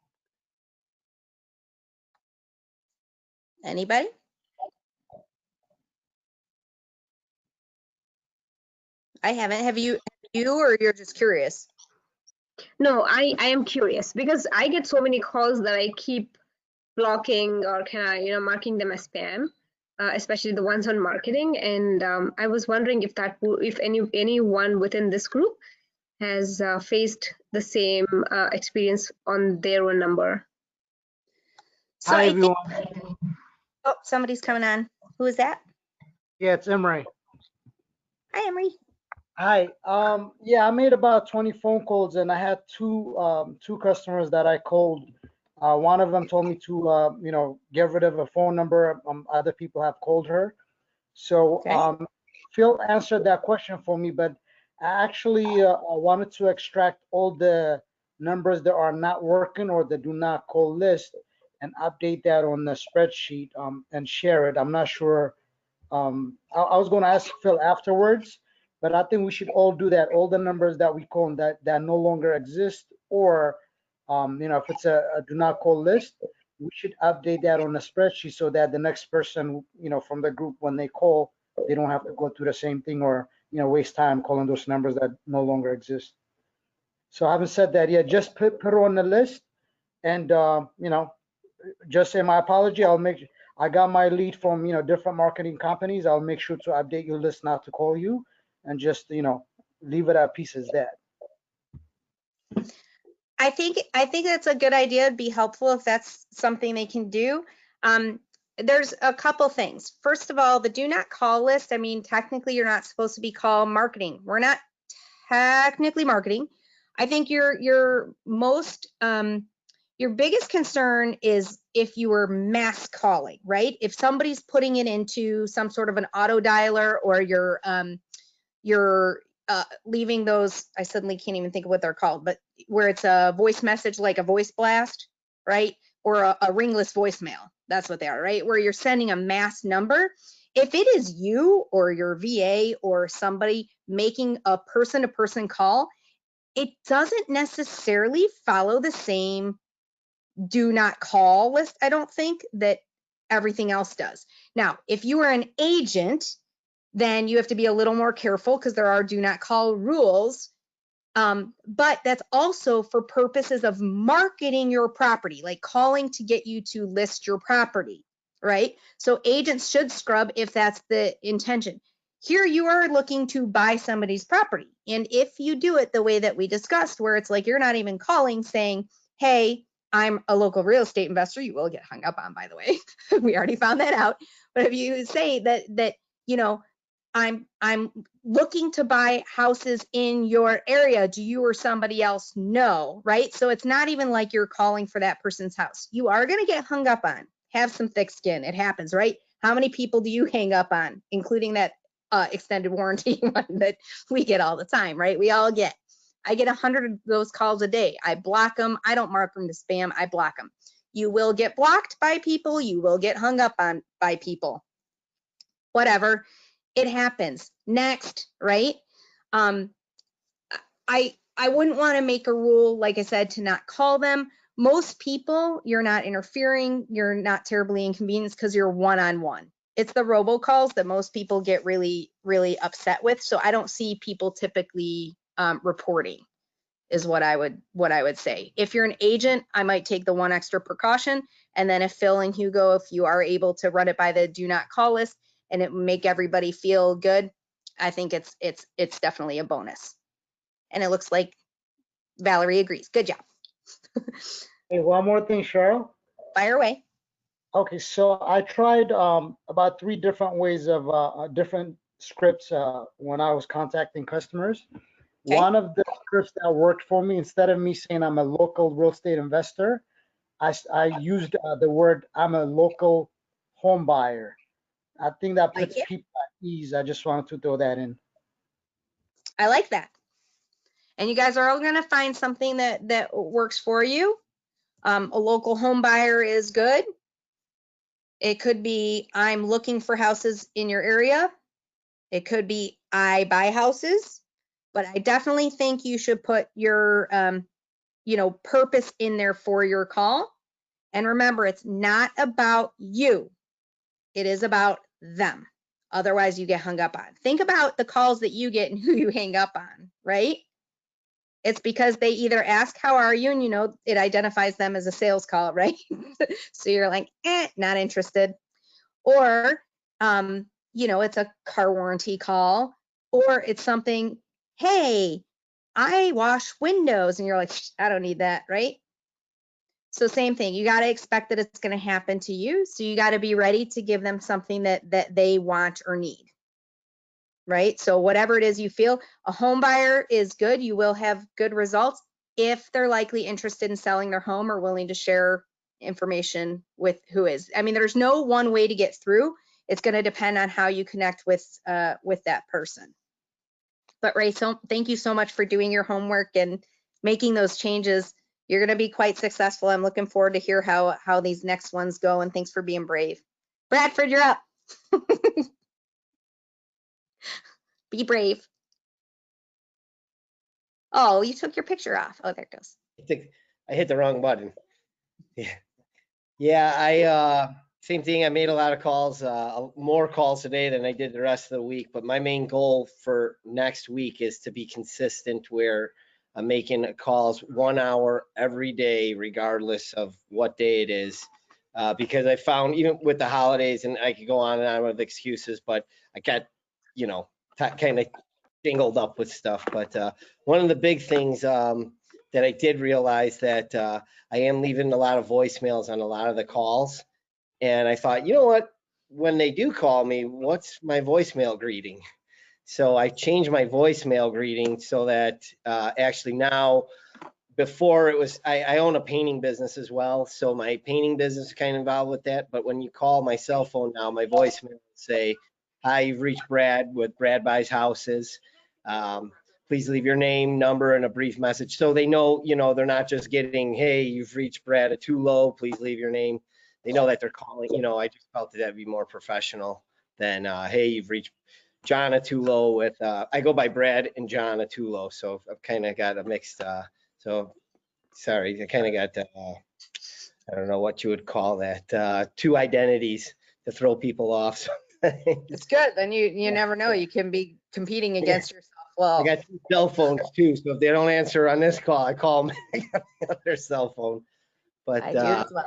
Anybody? I haven't. Have you you, or you're just curious? No, I am curious because I get so many calls that I keep blocking or marking them as spam, especially the ones on marketing. And I was wondering if anyone within this group has faced the same experience on their own number. So Hi, I think, everyone. oh, somebody's coming on. Who is that? Yeah, it's Emery. Hi, Emery. Hi. Yeah, I made about 20 phone calls, and I had two customers that I called. One of them told me to, get rid of a phone number. Other people have called her. So Okay. Phil answered that question for me, but I actually wanted to extract all the numbers that are not working or the do not call list and update that on the spreadsheet and share it. I'm not sure. I was going to ask Phil afterwards, but I think we should all do that. All the numbers that we call that no longer exist, or if it's a do not call list, we should update that on the spreadsheet so that the next person, from the group, when they call, they don't have to go through the same thing or waste time calling those numbers that no longer exist. So having said that, yeah, just put her on the list, and just say my apology. I got my lead from different marketing companies. I'll make sure to update your list not to call you, and just leave it at peace as that. I think that's a good idea. It'd be helpful if that's something they can do. There's a couple things. First of all, the do not call list. I mean, technically, you're not supposed to be called marketing. We're not technically marketing. I think your biggest concern is if you were mass calling, right? If somebody's putting it into some sort of an auto dialer, or you're leaving those, I suddenly can't even think of what they're called, but where it's a voice message, like a voice blast, right? Or a ringless voicemail. That's what they are, right? Where you're sending a mass number. If it is you or your VA or somebody making a person-to-person call, it doesn't necessarily follow the same do not call list, I don't think, that everything else does. Now, if you are an agent, then you have to be a little more careful because there are do not call rules. But that's also for purposes of marketing your property, like calling to get you to list your property, right? So agents should scrub if that's the intention. Here you are looking to buy somebody's property. And if you do it the way that we discussed, where it's like you're not even calling saying, hey, I'm a local real estate investor, you will get hung up on, by the way. We already found that out. But if you say that I'm looking to buy houses in your area, do you or somebody else know, right? So it's not even like you're calling for that person's house. You are going to get hung up on. Have some thick skin. It happens, right? How many people do you hang up on, including that extended warranty one that we get all the time, right? I get 100 of those calls a day. I block them. I don't mark them to spam. I block them. You will get blocked by people. You will get hung up on by people. Whatever. It happens. Next, right? I wouldn't want to make a rule, like I said, to not call them. Most people, you're not interfering. You're not terribly inconvenienced because you're one-on-one. It's the robocalls that most people get really, really upset with. So I don't see people typically reporting, is what I would say. If you're an agent, I might take the one extra precaution. And then if Phil and Hugo, if you are able to run it by the do not call list and it make everybody feel good, I think it's definitely a bonus. And it looks like Valerie agrees. Good job. Hey, one more thing, Cheryl. Fire away. Okay, so I tried about 3 different ways of different scripts when I was contacting customers. Okay. One of the scripts that worked for me, instead of me saying I'm a local real estate investor, I used the word I'm a local home buyer. I think that puts people at ease. I just wanted to throw that in. I like that. And you guys are all going to find something that works for you. A local home buyer is good. It could be I'm looking for houses in your area. It could be I buy houses. But I definitely think you should put your purpose in there for your call. And remember, it's not about you. It is about them. Otherwise, you get hung up on. Think about the calls that you get and who you hang up on, right? It's because they either ask, how are you? And you know, it identifies them as a sales call, right? So you're like, not interested. Or, you know, it's a car warranty call, or it's something, hey, I wash windows. And you're like, I don't need that, right? So same thing, you got to expect that it's going to happen to you. So you got to be ready to give them something that they want or need. Right? So whatever it is you feel, a home buyer is good. You will have good results if they're likely interested in selling their home or willing to share information with who is. I mean, there's no one way to get through. It's going to depend on how you connect with that person. But Ray, so thank you so much for doing your homework and making those changes. You're going to be quite successful. I'm looking forward to hear how these next ones go, and thanks for being brave. Bradford, you're up. Be brave. Oh, you took your picture off. Oh, there it goes. I hit the wrong button. Yeah, I same thing. I made a lot of calls, more calls today than I did the rest of the week. But my main goal for next week is to be consistent, where I'm making calls 1 hour every day, regardless of what day it is. Because I found, even with the holidays, and I could go on and on with excuses, but I got, you know, kind of jingled up with stuff. But one of the big things that I did realize that I am leaving a lot of voicemails on a lot of the calls. And I thought, you know what, when they do call me, what's my voicemail greeting? So I changed my voicemail greeting so that actually now, before it was, I own a painting business as well. So my painting business is kind of involved with that. But when you call my cell phone now, my voicemail will say, hi, you've reached Brad with Brad Buys Houses. Please leave your name, number, and a brief message. So they know, you know, they're not just getting, hey, you've reached Brad at Tulo, please leave your name. They know that they're calling, you know. I just felt that that'd be more professional than, hey, you've reached John Atulo with, I go by Brad and John Atulo. So I've kind of got a mixed, so sorry, I kind of got, I don't know what you would call that, two identities to throw people off. It's good. Then you never know. You can be competing against yourself. Well, I got 2 cell phones too, so if they don't answer on this call, I call them on the other cell phone. But I do as well.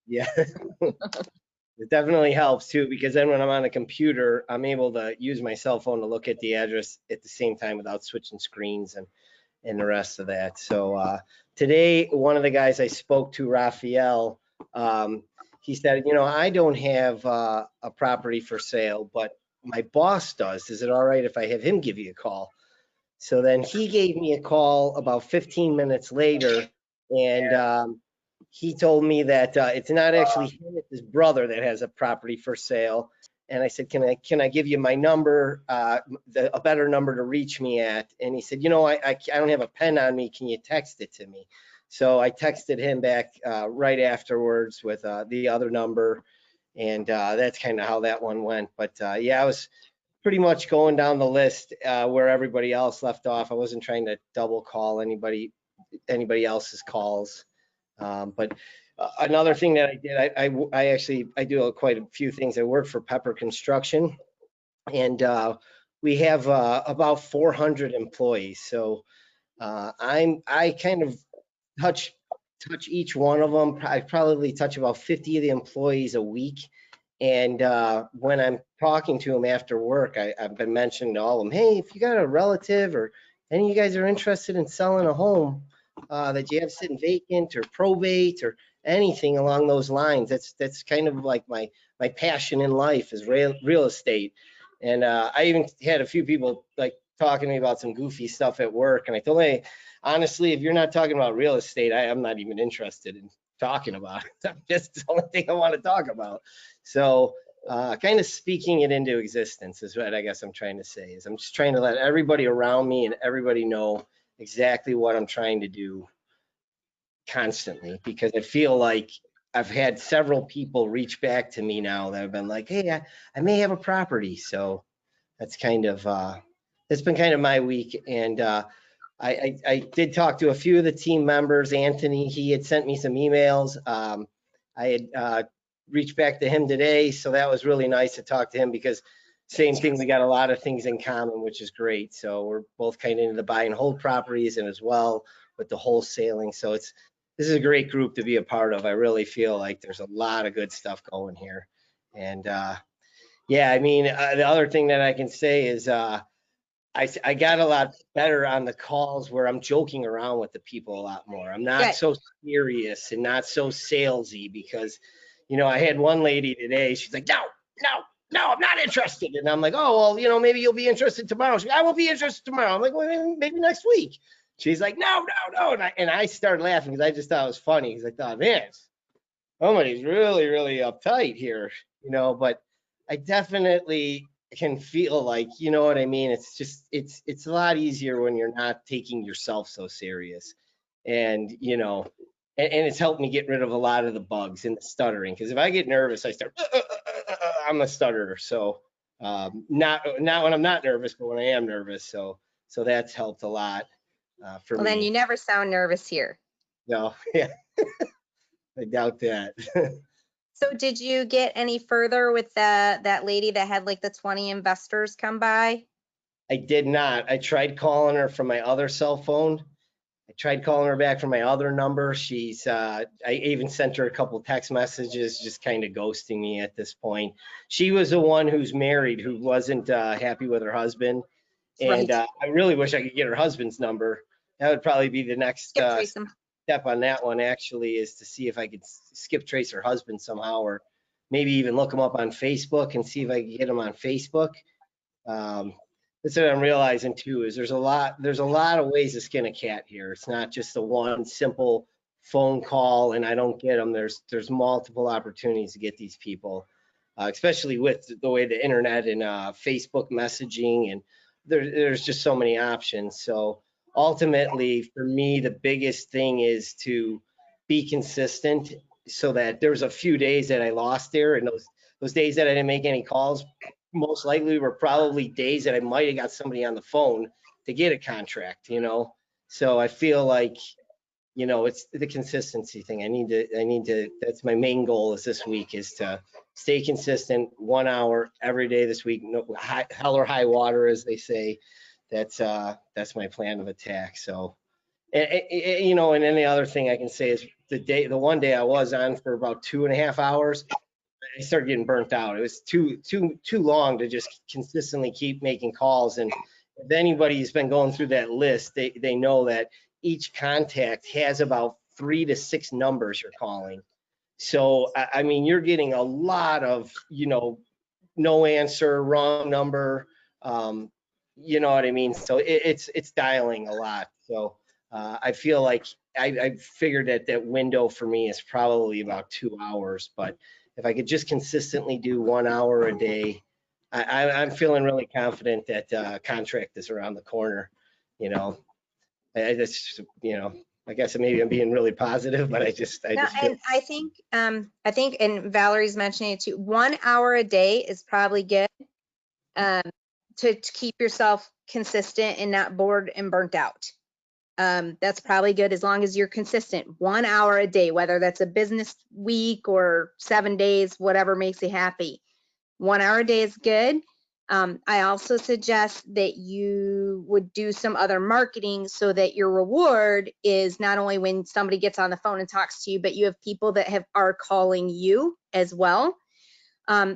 Yeah, it definitely helps too, because then when I'm on a computer, I'm able to use my cell phone to look at the address at the same time without switching screens and the rest of that. So today, one of the guys I spoke to, Raphael, he said, you know, I don't have a property for sale, but my boss does. Is it all right if I have him give you a call? So then he gave me a call about 15 minutes later, and he told me that it's not actually him, it's his brother that has a property for sale. And I said, can I give you my number, a better number to reach me at? And he said, you know, I don't have a pen on me. Can you text it to me? So I texted him back right afterwards with the other number. And that's kind of how that one went. But yeah, I was pretty much going down the list where everybody else left off. I wasn't trying to double call anybody else's calls. But another thing that I did, I actually do quite a few things. I work for Pepper Construction, and we have about 400 employees. So I kind of touch each one of them. I probably touch about 50 of the employees a week. And when I'm talking to them after work, I've been mentioning to all of them, hey, if you got a relative or any of you guys are interested in selling a home that you have sitting vacant or probate or anything along those lines, that's kind of like my passion in life is real estate. And I even had a few people like talking to me about some goofy stuff at work. And I told them, hey, honestly, if you're not talking about real estate, I'm not even interested in talking about it. That's just the only thing I want to talk about. So kind of speaking it into existence is what I guess I'm trying to say. Is I'm just trying to let everybody around me and everybody know exactly what I'm trying to do constantly, because I feel like I've had several people reach back to me now that have been like, hey, I may have a property. So that's kind of it's been kind of my week. And I did talk to a few of the team members. Anthony, he had sent me some emails. I had reached back to him today, so that was really nice to talk to him, because same thing. We got a lot of things in common, which is great. So we're both kind of into the buy and hold properties and as well with the wholesaling. So this is a great group to be a part of. I really feel like there's a lot of good stuff going here. And yeah, I mean, the other thing that I can say is I got a lot better on the calls where I'm joking around with the people a lot more. I'm not Good. so serious and not so salesy because, you know, I had one lady today, she's like, no, I'm not interested. And I'm like, oh, well, you know, maybe you'll be interested tomorrow. She's like, I won't be interested tomorrow. I'm like, well, maybe next week. She's like, no. And I started laughing because I just thought it was funny because I thought, man, somebody's really, really uptight here, you know, but I definitely can feel like, you know what I mean? It's just, it's a lot easier when you're not taking yourself so serious. And, you know, and it's helped me get rid of a lot of the bugs and the stuttering. Because if I get nervous, I start, I'm a stutterer. So not when I'm not nervous, but when I am nervous. So that's helped a lot for Well, me. then you never sound nervous here. No, yeah, I doubt that. So did you get any further with that lady that had like the 20 investors come by? I did not. I tried calling her from my other cell phone. I tried calling her back from my other number. She's, I even sent her a couple text messages, just kind of ghosting me at this point. She was the one who's married, who wasn't happy with her husband. And Right. I really wish I could get her husband's number. That would probably be the next Skip trace them. step on that one, actually, is to see if I could skip trace her husband somehow, or maybe even look him up on Facebook and see if I can get him on Facebook. That's what I'm realizing too, is there's a lot of ways to skin a cat here. It's not just the one simple phone call and I don't get them. There's multiple opportunities to get these people, especially with the way the internet and Facebook messaging, and there's just so many options. So ultimately, for me, the biggest thing is to be consistent, so that there's a few days that I lost there, and those days that I didn't make any calls, most likely were probably days that I might have got somebody on the phone to get a contract, you know? So I feel like, you know, it's the consistency thing. I need to, that's my main goal is this week, is to stay consistent 1 hour every day this week. No, hell or high water, as they say. That's my plan of attack. So, you know, and then the other thing I can say is the one day I was on for about 2.5 hours, I started getting burnt out. It was too long to just consistently keep making calls. And if anybody's been going through that list, they know that each contact has about 3 to 6 numbers you're calling. So, I mean, you're getting a lot of, you know, no answer, wrong number. You know what I mean? So it's dialing a lot. So I feel like I figured that window for me is probably about 2 hours, but if I could just consistently do 1 hour a day, I'm feeling really confident that contract is around the corner. You know, that's, you know, I guess maybe I'm being really positive, but I just No, feel. and I think, and Valerie's mentioning it too, 1 hour a day is probably good to keep yourself consistent and not bored and burnt out. That's probably good as long as you're consistent. 1 hour a day, whether that's a business week or 7 days, whatever makes you happy. 1 hour a day is good. I also suggest that you would do some other marketing so that your reward is not only when somebody gets on the phone and talks to you, but you have people that are calling you as well.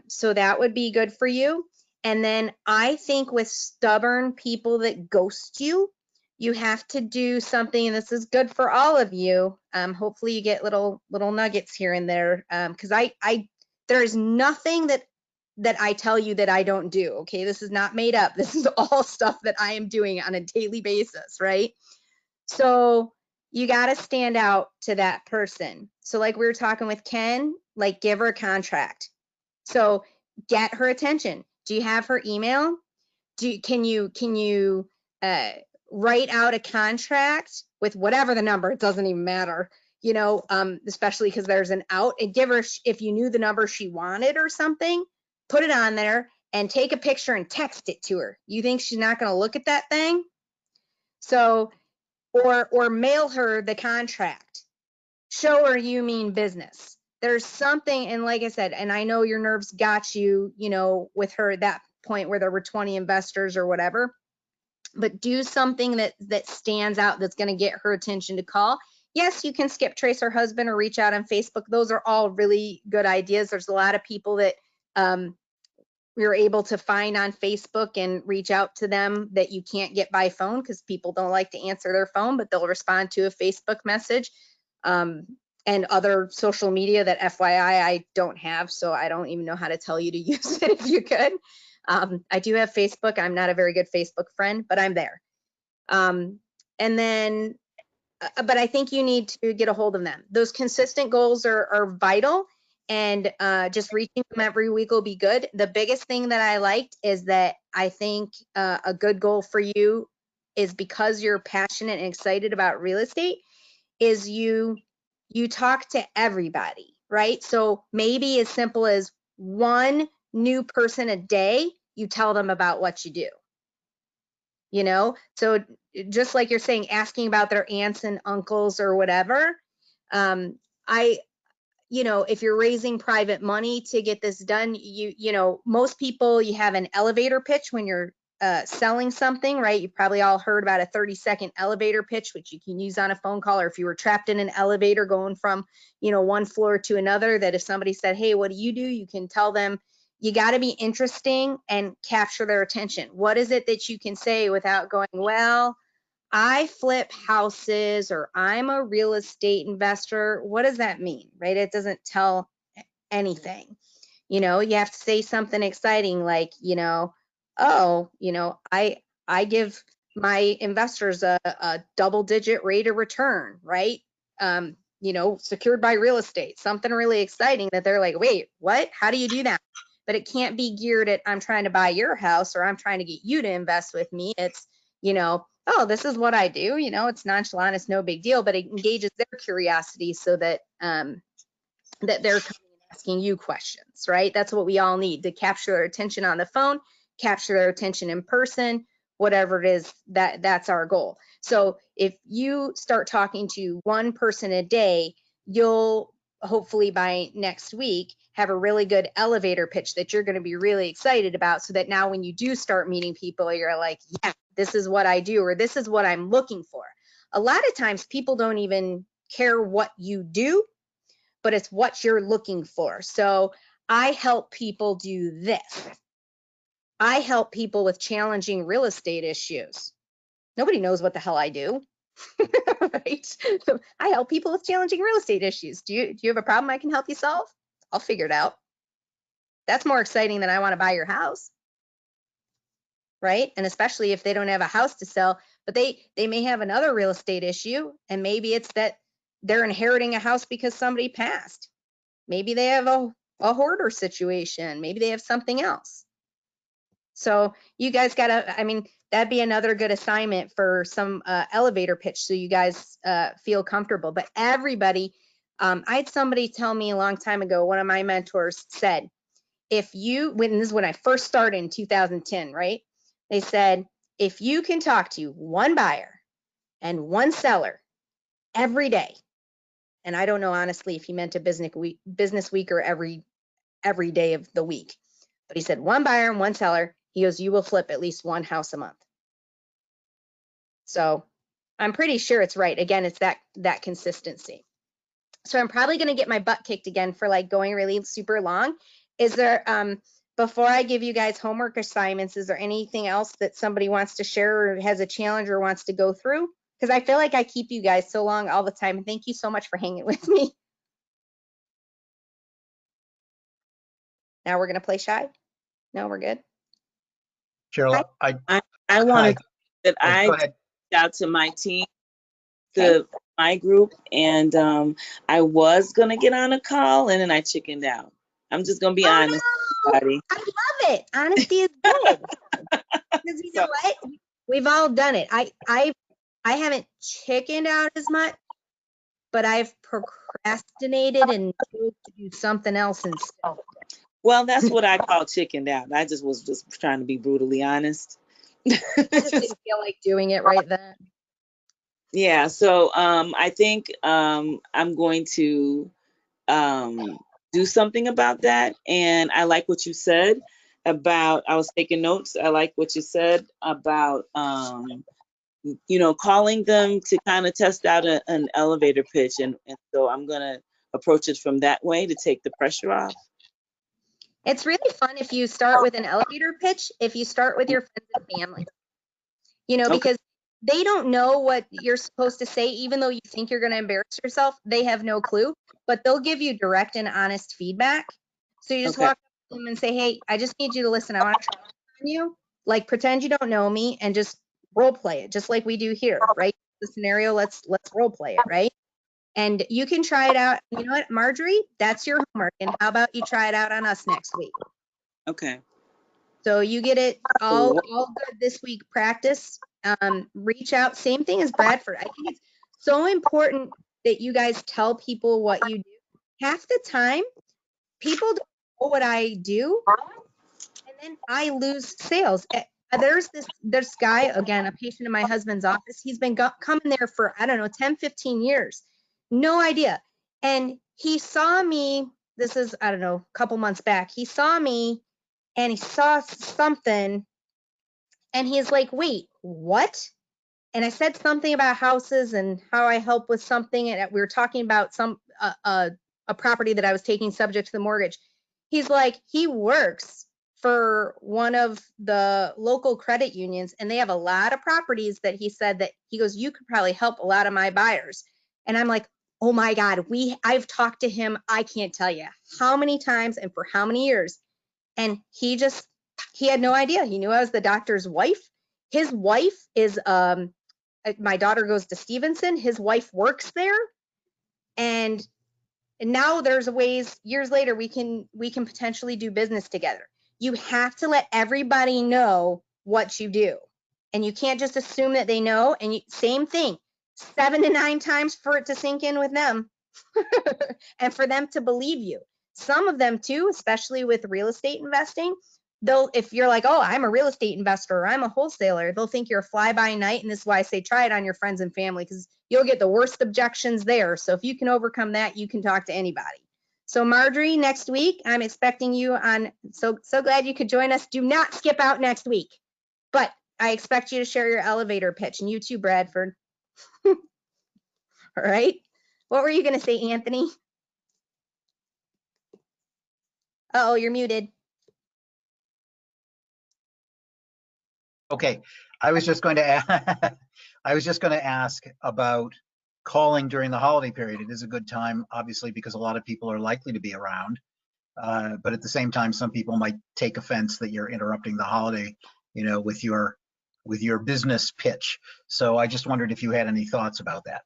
So that would be good for you. And then I think with stubborn people that ghost you, you have to do something, and this is good for all of you. Hopefully you get little nuggets here and there, because there is nothing that I tell you that I don't do. Okay, this is not made up. This is all stuff that I am doing on a daily basis, right? So you got to stand out to that person. So like we were talking with Ken, like give her a contract. So get her attention. Do you have her email? Can you write out a contract with whatever the number? It doesn't even matter, you know, especially because there's an out, and give her, if you knew the number she wanted or something, put it on there and take a picture and text it to her. You think she's not going to look at that thing? So, or mail her the contract. Show her you mean business. There's something, and like I said, and I know your nerves got you, you know, with her, that point where there were 20 investors or whatever. But do something that stands out, that's going to get her attention to call. Yes, you can skip trace her husband or reach out on Facebook. Those are all really good ideas. There's a lot of people that we were able to find on Facebook and reach out to them that you can't get by phone, because people don't like to answer their phone, but they'll respond to a Facebook message, and other social media that FYI I don't have, so I don't even know how to tell you to use it if you could. I do have Facebook. I'm not a very good Facebook friend, but I'm there. And then, but I think you need to get a hold of them. Those consistent goals are vital, and just reaching them every week will be good. The biggest thing that I liked is that I think a good goal for you is, because you're passionate and excited about real estate, is you talk to everybody, right? So maybe as simple as one new person a day, you tell them about what you do. You know, so just like you're saying, asking about their aunts and uncles or whatever. You know, if you're raising private money to get this done, you know, most people, you have an elevator pitch when you're selling something, right? You probably all heard about a 30-second elevator pitch, which you can use on a phone call, or if you were trapped in an elevator going from, you know, one floor to another, that if somebody said, hey, what do? You can tell them. You got to be interesting and capture their attention. What is it that you can say without going, well, I flip houses, or I'm a real estate investor? What does that mean, right? It doesn't tell anything. You know, you have to say something exciting, like, you know, oh, you know, I give my investors a double-digit rate of return, right? You know, secured by real estate, something really exciting that they're like, wait, what? How do you do that? But it can't be geared at, I'm trying to buy your house, or I'm trying to get you to invest with me. It's, you know, oh, this is what I do. You know, it's nonchalant, it's no big deal, but it engages their curiosity, so that that they're asking you questions, right? That's what we all need, to capture their attention on the phone, capture their attention in person, whatever it is, that's our goal. So if you start talking to one person a day, you'll hopefully by next week have a really good elevator pitch that you're going to be really excited about, so that now when you do start meeting people, you're like, yeah, this is what I do, or this is what I'm looking for. A lot of times people don't even care what you do, but it's what you're looking for. So I help people do this. I help people with challenging real estate issues. Nobody knows what the hell I do, right? I help people with challenging real estate issues. Do you have a problem I can help you solve? I'll figure it out. That's more exciting than I want to buy your house, right? And especially if they don't have a house to sell, but they may have another real estate issue, and maybe it's that they're inheriting a house because somebody passed. Maybe they have a hoarder situation. Maybe they have something else. So you guys gotta, I mean, that'd be another good assignment for some elevator pitch, so you guys feel comfortable. But everybody, I had somebody tell me a long time ago, one of my mentors said, this is when I first started in 2010, right? They said, if you can talk to one buyer and one seller every day, and I don't know honestly if he meant a business week or every day of the week, but he said one buyer and one seller, he goes, you will flip at least one house a month. So I'm pretty sure it's right. Again, it's that consistency. So I'm probably going to get my butt kicked again for like going really super long. Is there, before I give you guys homework assignments, is there anything else that somebody wants to share, or has a challenge, or wants to go through? Because I feel like I keep you guys so long all the time. Thank you so much for hanging with me. Now we're going to play shy? No, we're good. Cheryl, I wanted that go I ahead. reached out to my team, to my group, and I was gonna get on a call, and then I chickened out. I'm just gonna be honest, everybody. I love it. Honesty is good. Because you know what? We've all done it. I haven't chickened out as much, but I've procrastinated and chose to do something else instead. Well, that's what I call chickened out. I just was trying to be brutally honest. I just didn't feel like doing it right then. Yeah, so I think I'm going to do something about that. And I like what you said, about, I was taking notes. I like what you said about, calling them to kind of test out an elevator pitch. And so I'm going to approach it from that way to take the pressure off. It's really fun if you start with an elevator pitch, if you start with your friends and family, because they don't know what you're supposed to say, even though you think you're going to embarrass yourself. They have no clue, but they'll give you direct and honest feedback. So you just walk up to them and say, hey, I just need you to listen. I want to try on you. Like, pretend you don't know me and just role play it, just like we do here, right? The scenario, let's role play it, right? And you can try it out. You know what, Marjorie? That's your homework. And how about you try it out on us next week? Okay. So you get it all good this week. Practice. Reach out. Same thing as Bradford. I think it's so important that you guys tell people what you do. Half the time, people don't know what I do, and then I lose sales. There's this guy, again, a patient in my husband's office. He's been coming there for, I don't know, 10, 15 years. No idea. And he saw me, this is, I don't know, a couple months back. He saw me and he saw something and he's like, wait, what? And I said something about houses and how I help with something. And we were talking about a property that I was taking subject to the mortgage. He's like, he works for one of the local credit unions and they have a lot of properties that he said that he goes, you could probably help a lot of my buyers. And I'm like, oh my God, I've talked to him. I can't tell you how many times and for how many years. And he had no idea. He knew I was the doctor's wife. His wife is, my daughter goes to Stevenson. His wife works there. And now there's ways, years later, we can potentially do business together. You have to let everybody know what you do. And you can't just assume that they know. And same thing, 7 to 9 times for it to sink in with them and for them to believe you. Some of them too, especially with real estate investing, if you're like, oh, I'm a real estate investor or I'm a wholesaler, they'll think you're a fly by night. And this is why I say try it on your friends and family, because you'll get the worst objections there. So if you can overcome that, you can talk to anybody. So Marjorie, next week, I'm expecting you on, so glad you could join us. Do not skip out next week, but I expect you to share your elevator pitch, and you too, Bradford. All right. What were you going to say, Anthony? Uh-oh, you're muted. Okay, I was just going to ask about calling during the holiday period. It is a good time, obviously, because a lot of people are likely to be around. But at the same time, some people might take offense that you're interrupting the holiday, with your business pitch. So I just wondered if you had any thoughts about that.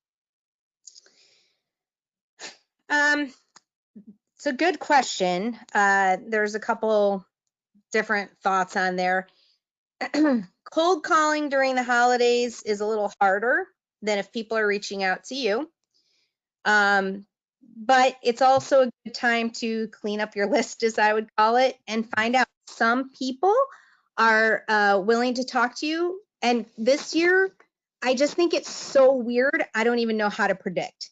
It's a good question. There's a couple different thoughts on there. Cold calling during the holidays is a little harder than if people are reaching out to you. But it's also a good time to clean up your list, as I would call it, and find out. Some people are willing to talk to you. And this year, I just think it's so weird. I don't even know how to predict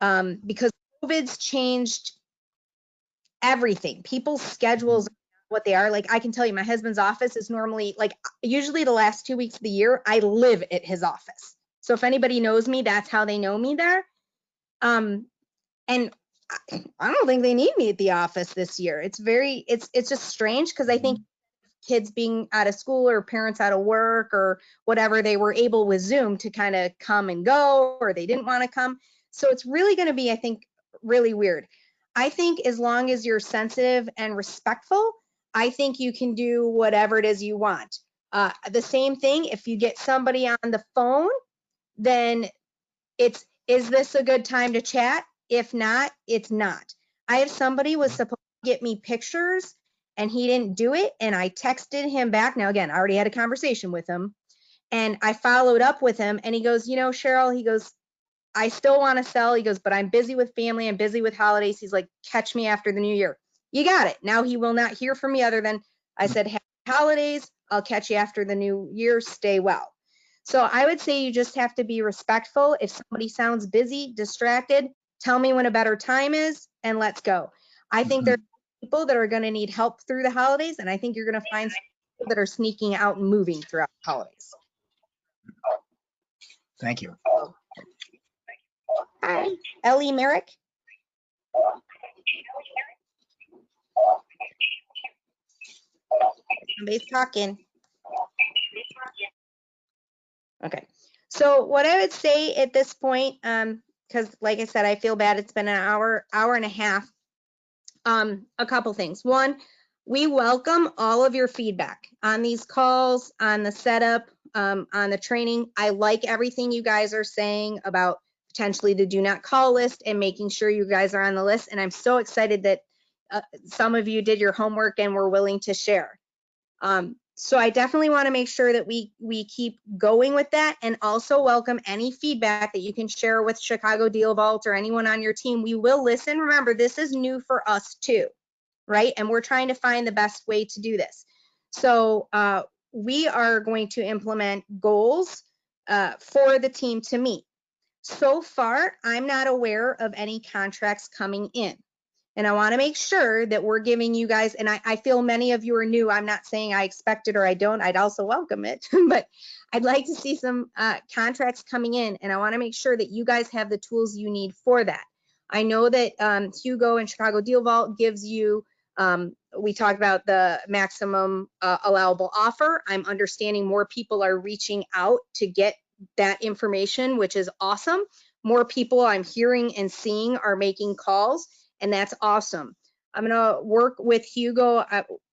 because COVID's changed everything. People's schedules are what they are. Like, I can tell you, my husband's office is normally, like, usually the last 2 weeks of the year, I live at his office. So if anybody knows me, that's how they know me there. And I don't think they need me at the office this year. It's just strange because I think kids being out of school or parents out of work or whatever, they were able with Zoom to kind of come and go, or they didn't want to come. So it's really going to be, I think, really weird. I think as long as you're sensitive and respectful, I think you can do whatever it is you want. The same thing, if you get somebody on the phone, then is this a good time to chat? If not, it's not. I have somebody was supposed to get me pictures and he didn't do it. And I texted him back. Now, again, I already had a conversation with him and I followed up with him and he goes, Cheryl, he goes, I still want to sell. He goes, but I'm busy with family. I'm busy with holidays. He's like, catch me after the new year. You got it. Now he will not hear from me other than I said, happy holidays. I'll catch you after the new year. Stay well. So I would say you just have to be respectful. If somebody sounds busy, distracted, tell me when a better time is and let's go. I think there's people that are going to need help through the holidays, and I think you're going to find some people that are sneaking out and moving throughout the holidays. Thank you. Hi, Ellie Merrick. Somebody's talking. Okay. So what I would say at this point, because like I said, I feel bad. It's been an hour and a half. A couple things. One, we welcome all of your feedback on these calls, on the setup, on the training. I like everything you guys are saying about potentially the do not call list and making sure you guys are on the list. And I'm so excited that some of you did your homework and were willing to share. So I definitely want to make sure that we keep going with that, and also welcome any feedback that you can share with Chicago Deal Vault or anyone on your team. We will listen. Remember, this is new for us too, right? And we're trying to find the best way to do this. So we are going to implement goals for the team to meet. So far, I'm not aware of any contracts coming in. And I want to make sure that we're giving you guys, and I feel many of you are new. I'm not saying I expect it or I don't. I'd also welcome it, but I'd like to see some contracts coming in, and I want to make sure that you guys have the tools you need for that. I know that Hugo and Chicago Deal Vault gives you, we talked about the maximum allowable offer. I'm understanding more people are reaching out to get that information, which is awesome. More people I'm hearing and seeing are making calls, and that's awesome. I'm gonna work with Hugo.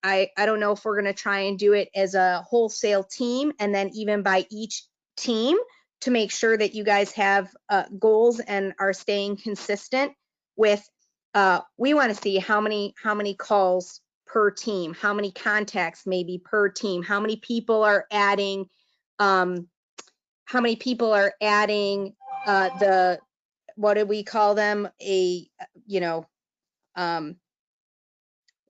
I don't know if we're gonna try and do it as a wholesale team, and then even by each team to make sure that you guys have goals and are staying consistent with. We want to see how many calls per team, how many contacts maybe per team, how many people are adding, the, what do we call them?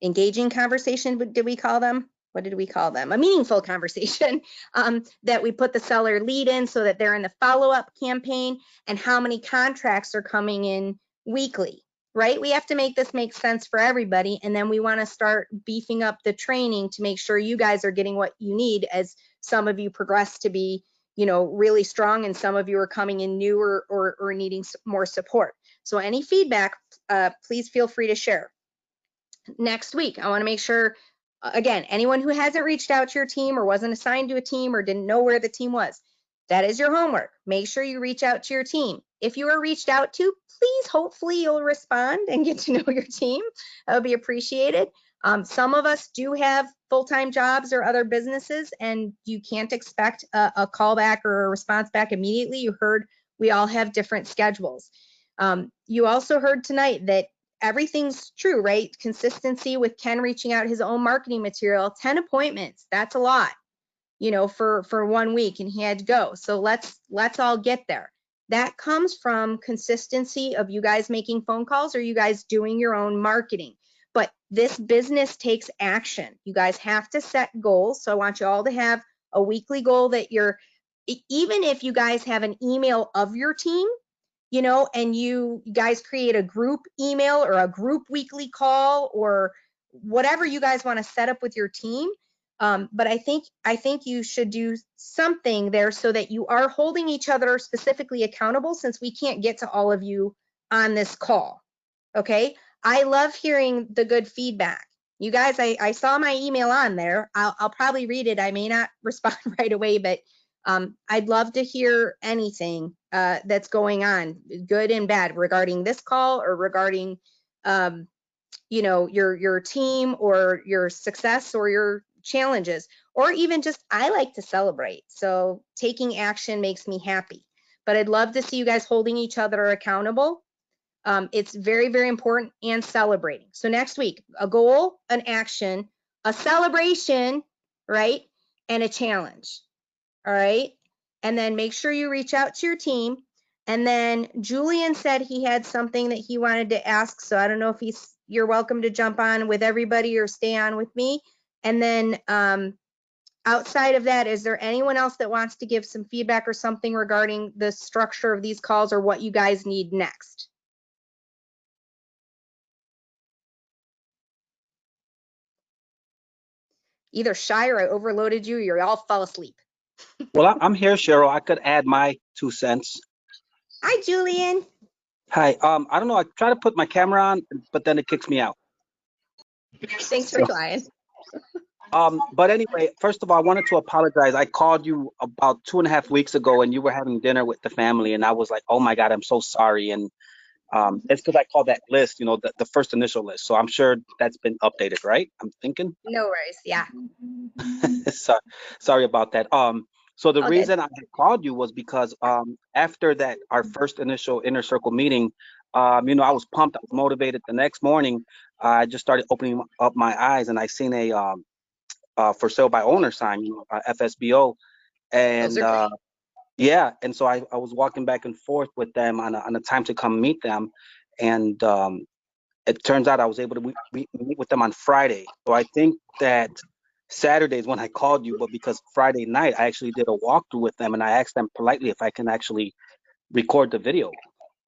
Engaging conversation, did we call them? What did we call them? A meaningful conversation, that we put the seller lead in so that they're in the follow-up campaign, and how many contracts are coming in weekly, right? We have to make this make sense for everybody. And then we want to start beefing up the training to make sure you guys are getting what you need, as some of you progress to be, really strong, and some of you are coming in new or needing more support. So any feedback, please feel free to share. Next week, I want to make sure, again, anyone who hasn't reached out to your team or wasn't assigned to a team or didn't know where the team was, that is your homework. Make sure you reach out to your team. If you are reached out to, please, hopefully you'll respond and get to know your team. That would be appreciated. Some of us do have full-time jobs or other businesses, and you can't expect a call back or a response back immediately. You heard we all have different schedules. You also heard tonight that everything's true, right? Consistency with Ken reaching out his own marketing material, 10 appointments. That's a lot, for 1 week, and he had to go. So let's all get there. That comes from consistency of you guys making phone calls or you guys doing your own marketing. But this business takes action. You guys have to set goals. So I want you all to have a weekly goal that even if you guys have an email of your team, and you guys create a group email or a group weekly call or whatever you guys want to set up with your team. But I think you should do something there so that you are holding each other specifically accountable, since we can't get to all of you on this call. Okay. I love hearing the good feedback. You guys, I saw my email on there. I'll probably read it. I may not respond right away, but I'd love to hear anything that's going on, good and bad, regarding this call or regarding, your team or your success or your challenges, or even just, I like to celebrate. So taking action makes me happy. But I'd love to see you guys holding each other accountable. It's very, very important, and celebrating. So next week, a goal, an action, a celebration, right? And a challenge. All right. And then make sure you reach out to your team. And then Julian said he had something that he wanted to ask. So I don't know if you're welcome to jump on with everybody or stay on with me. And then outside of that, is there anyone else that wants to give some feedback or something regarding the structure of these calls or what you guys need next? either shy or I overloaded you, or you all fell asleep. Well, I'm here, Cheryl. I could add my 2 cents. Hi, Julian. Hi. I don't know. I try to put my camera on, but then it kicks me out. Thanks for trying. But anyway, first of all, I wanted to apologize. I called you about 2.5 weeks ago, and you were having dinner with the family, and I was like, "Oh my God, I'm so sorry." And it's because I called that list, you know, the first initial list. So I'm sure that's been updated, right? I'm thinking. No worries. Yeah. Sorry about that. So the All good. reason I had called you was because after that, our first initial inner circle meeting, you know, I was pumped, I was motivated. The next morning, I just started opening up my eyes, and I seen a for sale by owner sign, you know, FSBO, Those and are great. yeah, and so I was walking back and forth with them on a time to come meet them, and it turns out I was able to meet with them on Friday. So I think that Saturday is when I called you, but because Friday night I actually did a walkthrough with them, and I asked them politely if I can actually record the video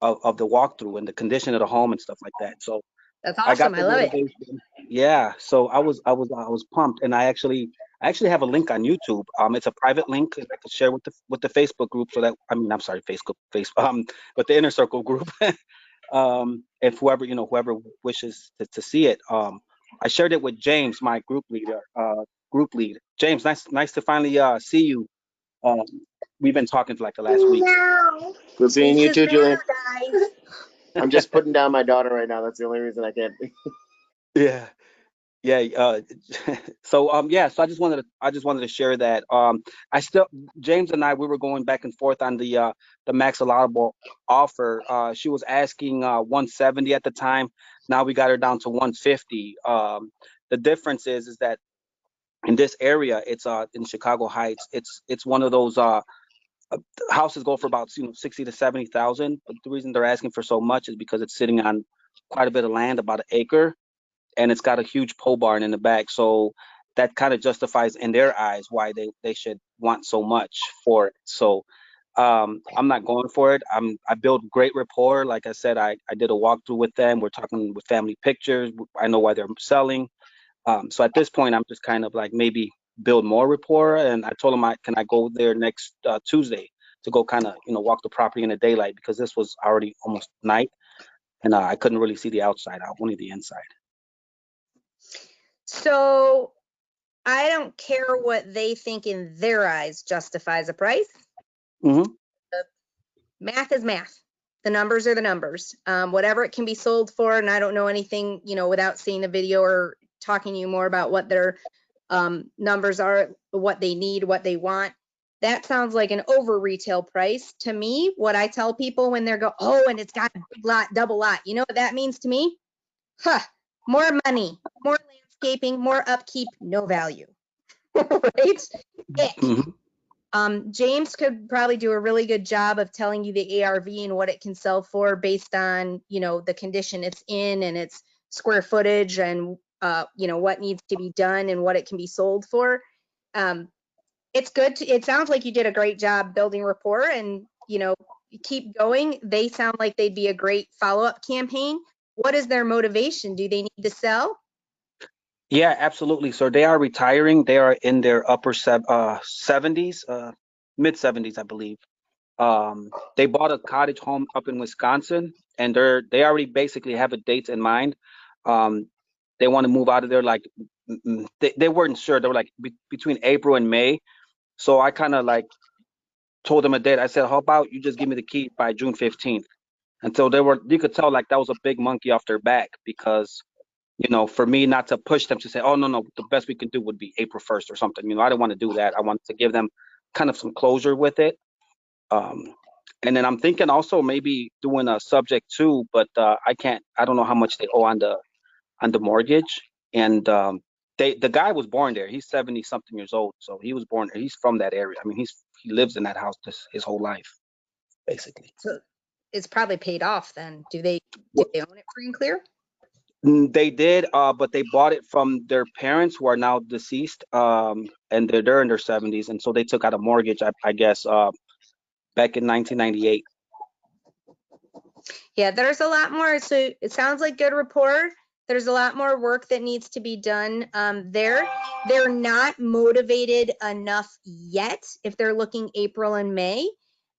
of the walkthrough and the condition of the home and stuff like that. So That's I got awesome. the I love it. motivation. Yeah, so I was pumped, and I actually have a link on YouTube. It's a private link that I could share with the Facebook group, so that I'm sorry, with the inner circle group. If whoever wishes to see it. I shared it with James, my group lead. James, nice to finally see you. Um, we've been talking for like the last week. Good seeing you too, Julian. Guys. I'm just putting down my daughter right now. That's the only reason I can't. Yeah. So so I just wanted to share that. James and I, we were going back and forth on the max allowable offer. She was asking 170 at the time. Now we got her down to 150. The difference is that in this area, it's in Chicago Heights, it's one of those houses go for about 60 to 70,000. But the reason they're asking for so much is because it's sitting on quite a bit of land, about an acre, and it's got a huge pole barn in the back. So that kind of justifies in their eyes why they should want so much for it. So I'm not going for it. I build great rapport. Like I said, I did a walkthrough with them. We're talking with family pictures. I know why they're selling. So at this point, I'm just kind of like maybe build more rapport. And I told them, can I go there next Tuesday to go kind of walk the property in the daylight, because this was already almost night, and I couldn't really see the outside, only the inside. So I don't care what they think in their eyes justifies a price. Mm-hmm. Math is math. The numbers are the numbers. Whatever it can be sold for, and I don't know anything, without seeing the video or talking to you more about what their numbers are, what they need, what they want. That sounds like an over retail price to me. What I tell people when they're and it's got a big lot, double lot, you know what that means to me? More money, more landscaping, more upkeep, no value. Right? Mm-hmm. James could probably do a really good job of telling you the ARV and what it can sell for based on, the condition it's in and its square footage and, what needs to be done and what it can be sold for. It's good. It sounds like you did a great job building rapport, and, keep going. They sound like they'd be a great follow-up campaign. What is their motivation? Do they need to sell? Yeah, absolutely. So they are retiring. They are in their upper 70s, mid 70s, I believe. They bought a cottage home up in Wisconsin, and they already basically have a date in mind. They want to move out of there like they weren't sure. They were like between April and May. So I kind of like told them a date. I said, how about you just give me the key by June 15th? And so you could tell like that was a big monkey off their back, because for me not to push them to say, oh, no, the best we could do would be April 1st or something. I didn't want to do that. I wanted to give them kind of some closure with it. And then I'm thinking also maybe doing a subject too, but I don't know how much they owe on the mortgage. And the guy was born there. He's 70 something years old. So he was born there. He's from that area. I mean, he lives in that house his whole life, basically. So it's probably paid off then. Do they own it free and clear? They did, but they bought it from their parents who are now deceased, and they're in their 70s, and so they took out a mortgage, I guess, back in 1998. Yeah, there's a lot more. So it sounds like good rapport. There's a lot more work that needs to be done there. They're not motivated enough yet if they're looking April and May.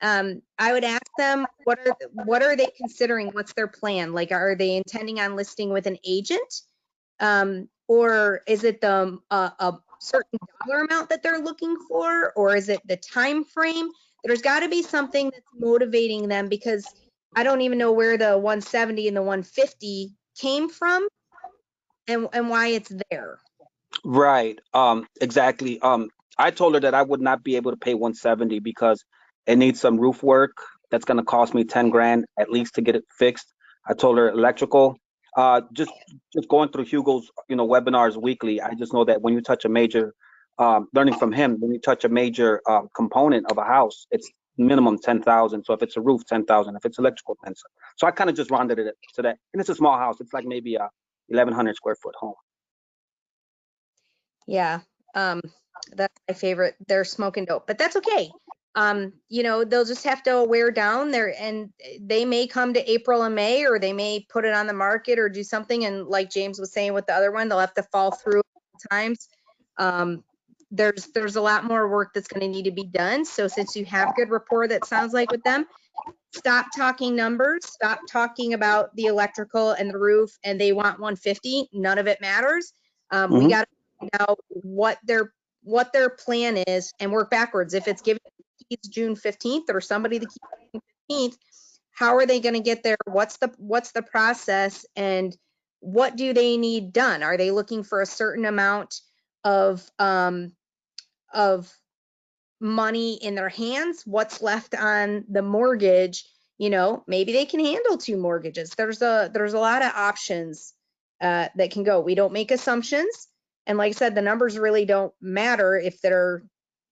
I would ask them, what are they considering? What's their plan? Like, are they intending on listing with an agent? Or is it a certain dollar amount that they're looking for? Or is it the time frame? There's got to be something that's motivating them, because I don't even know where the 170 and the 150 came from and why it's there. Right. Exactly. I told her that I would not be able to pay 170 because it needs some roof work. That's going to cost me 10 grand at least to get it fixed. I told her electrical. Just going through Hugo's, webinars weekly, I just know that when you touch a major, learning from him, when you touch a major component of a house, it's minimum 10,000. So if it's a roof, 10,000. If it's electrical, 10,000. So I kind of just rounded it to that. And it's a small house. It's like maybe a 1,100 square foot home. Yeah, that's my favorite. They're smoking dope, but that's okay. They'll just have to wear down there, and they may come to April and May, or they may put it on the market or do something. And like James was saying with the other one, they'll have to fall through times. There's a lot more work that's going to need to be done. So since you have good rapport, that sounds like with them, stop talking numbers, stop talking about the electrical and the roof, and they want 150. None of it matters. We got to find out what their plan is and work backwards. If it's giving the keys June 15th or somebody the keys June 15th, how are they going to get there? What's the process, and what do they need done? Are they looking for a certain amount of money in their hands? What's left on the mortgage? Maybe they can handle 2 mortgages. There's a lot of options that can go. We don't make assumptions. And like I said, the numbers really don't matter if they're,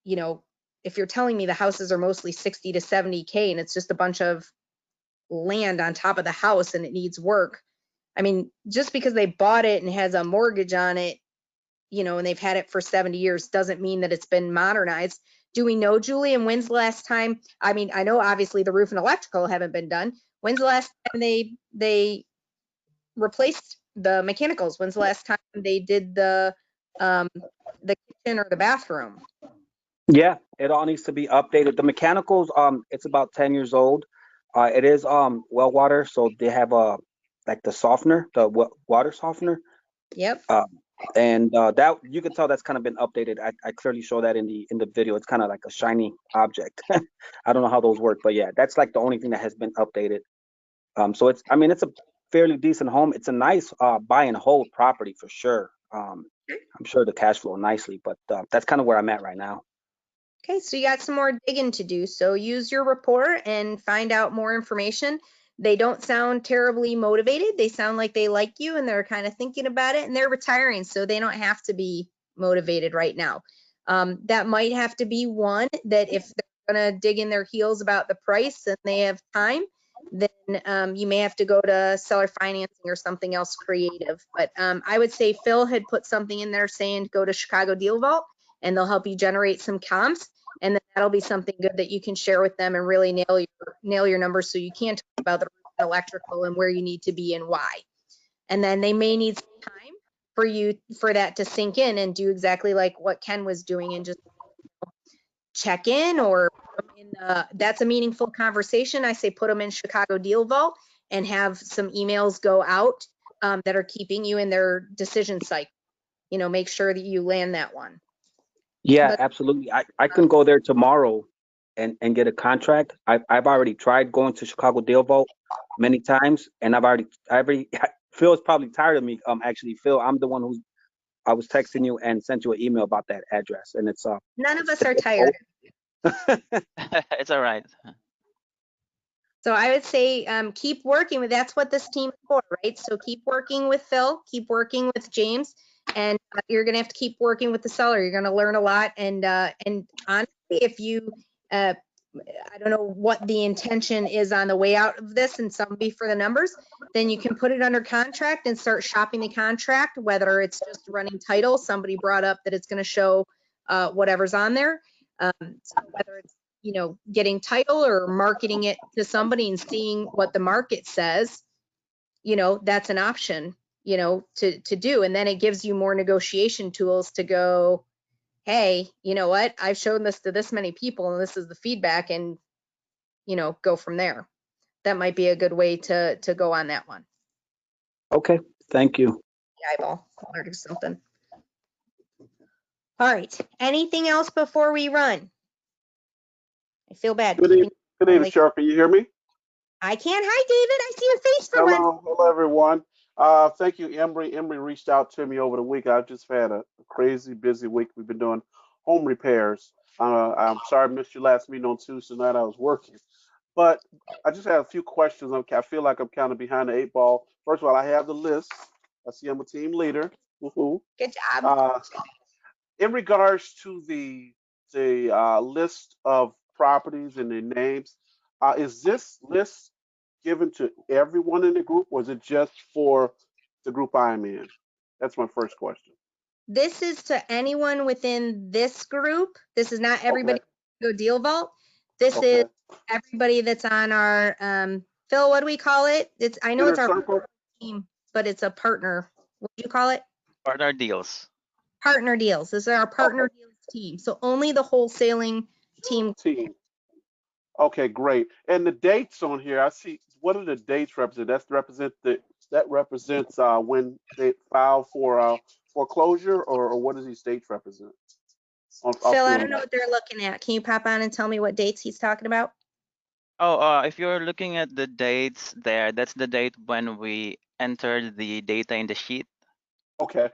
if you're telling me the houses are mostly 60 to 70K and it's just a bunch of land on top of the house and it needs work. I mean, just because they bought it and has a mortgage on it, and they've had it for 70 years doesn't mean that it's been modernized. Do we know, Julie? And when's the last time? I mean, I know obviously the roof and electrical haven't been done. When's the last time they replaced the mechanicals? When's the last time they did the kitchen or the bathroom? Yeah, it all needs to be updated. The mechanicals, it's about 10 years old. It is well water, so they have like the softener, the water softener. Yep. And that you can tell that's kind of been updated. I clearly show that in the video. It's kind of like a shiny object. I don't know how those work, but yeah, that's like the only thing that has been updated. So it's a fairly decent home. It's a nice buy and hold property for sure. I'm sure the cash flow nicely, but that's kind of where I'm at right now. Okay, so you got some more digging to do. So use your report and find out more information. They don't sound terribly motivated. They sound like they like you and they're kind of thinking about it, and they're retiring, so they don't have to be motivated right now. That might have to be one that if they're going to dig in their heels about the price and they have time, then you may have to go to seller financing or something else creative. But I would say Phil had put something in there saying go to ChicagoDealVault and they'll help you generate some comps. And then that'll be something good that you can share with them and really nail your numbers, so you can talk about the electrical and where you need to be and why. And then they may need some time for that to sink in and do exactly like what Ken was doing and just check in, or that's a meaningful conversation. I say put them in ChicagoDealVault and have some emails go out that are keeping you in their decision cycle. Make sure that you land that one. Yeah, absolutely. I can go there tomorrow and get a contract. I've already tried going to ChicagoDealVault many times, and I've already Phil's probably tired of me. Actually, Phil, I'm the one I was texting you and sent you an email about that address, and it's none of us are tired. It's all right. So I would say keep working with, that's what this team is for, right? So keep working with Phil, keep working with James, and you're going to have to keep working with the seller. You're going to learn a lot. And honestly, if you, I don't know what the intention is on the way out of this, and somebody for the numbers, then you can put it under contract and start shopping the contract, whether it's just running title. Somebody brought up that it's going to show whatever's on there. So whether it's getting title or marketing it to somebody and seeing what the market says, that's an option. you know, to do. And then it gives you more negotiation tools to go, hey, you know what, I've shown this to this many people and this is the feedback, and, you know, go from there. That might be a good way to go on that one. Okay, thank you. Eyeball, or do something. All right, anything else before we run? I feel bad. Good evening, Cheryl. Can you hear me? I can. Hi, David. I see your face for once. Hello, everyone. Thank you, Embry. Embry reached out to me over the week. I've just had a crazy busy week. We've been doing home repairs. I'm sorry I missed your last meeting on Tuesday night. I was working. But I just have a few questions. I feel like I'm kind of behind the 8 ball. First of all, I have the list. I see I'm a team leader. Woohoo. Good job. In regards to the list of properties and their names, is this list given to everyone in the group, or is it just for the group I'm in? That's my first question. This is to anyone within this group. This is not everybody go Deal Vault. This is everybody that's on our Phil, what do we call it? It's I know Inner it's our circle? team, but it's a partner. What do you call it? Partner deals. Partner deals. This is our partner deals team. So only the wholesaling team. Okay, great. And the dates on here, I see. What do the dates represent? That represents when they file for foreclosure, or what does these dates represent? Phil, I don't know what they're looking at. Can you pop on and tell me what dates he's talking about? Oh, if you're looking at the dates there, that's the date when we entered the data in the sheet. Okay,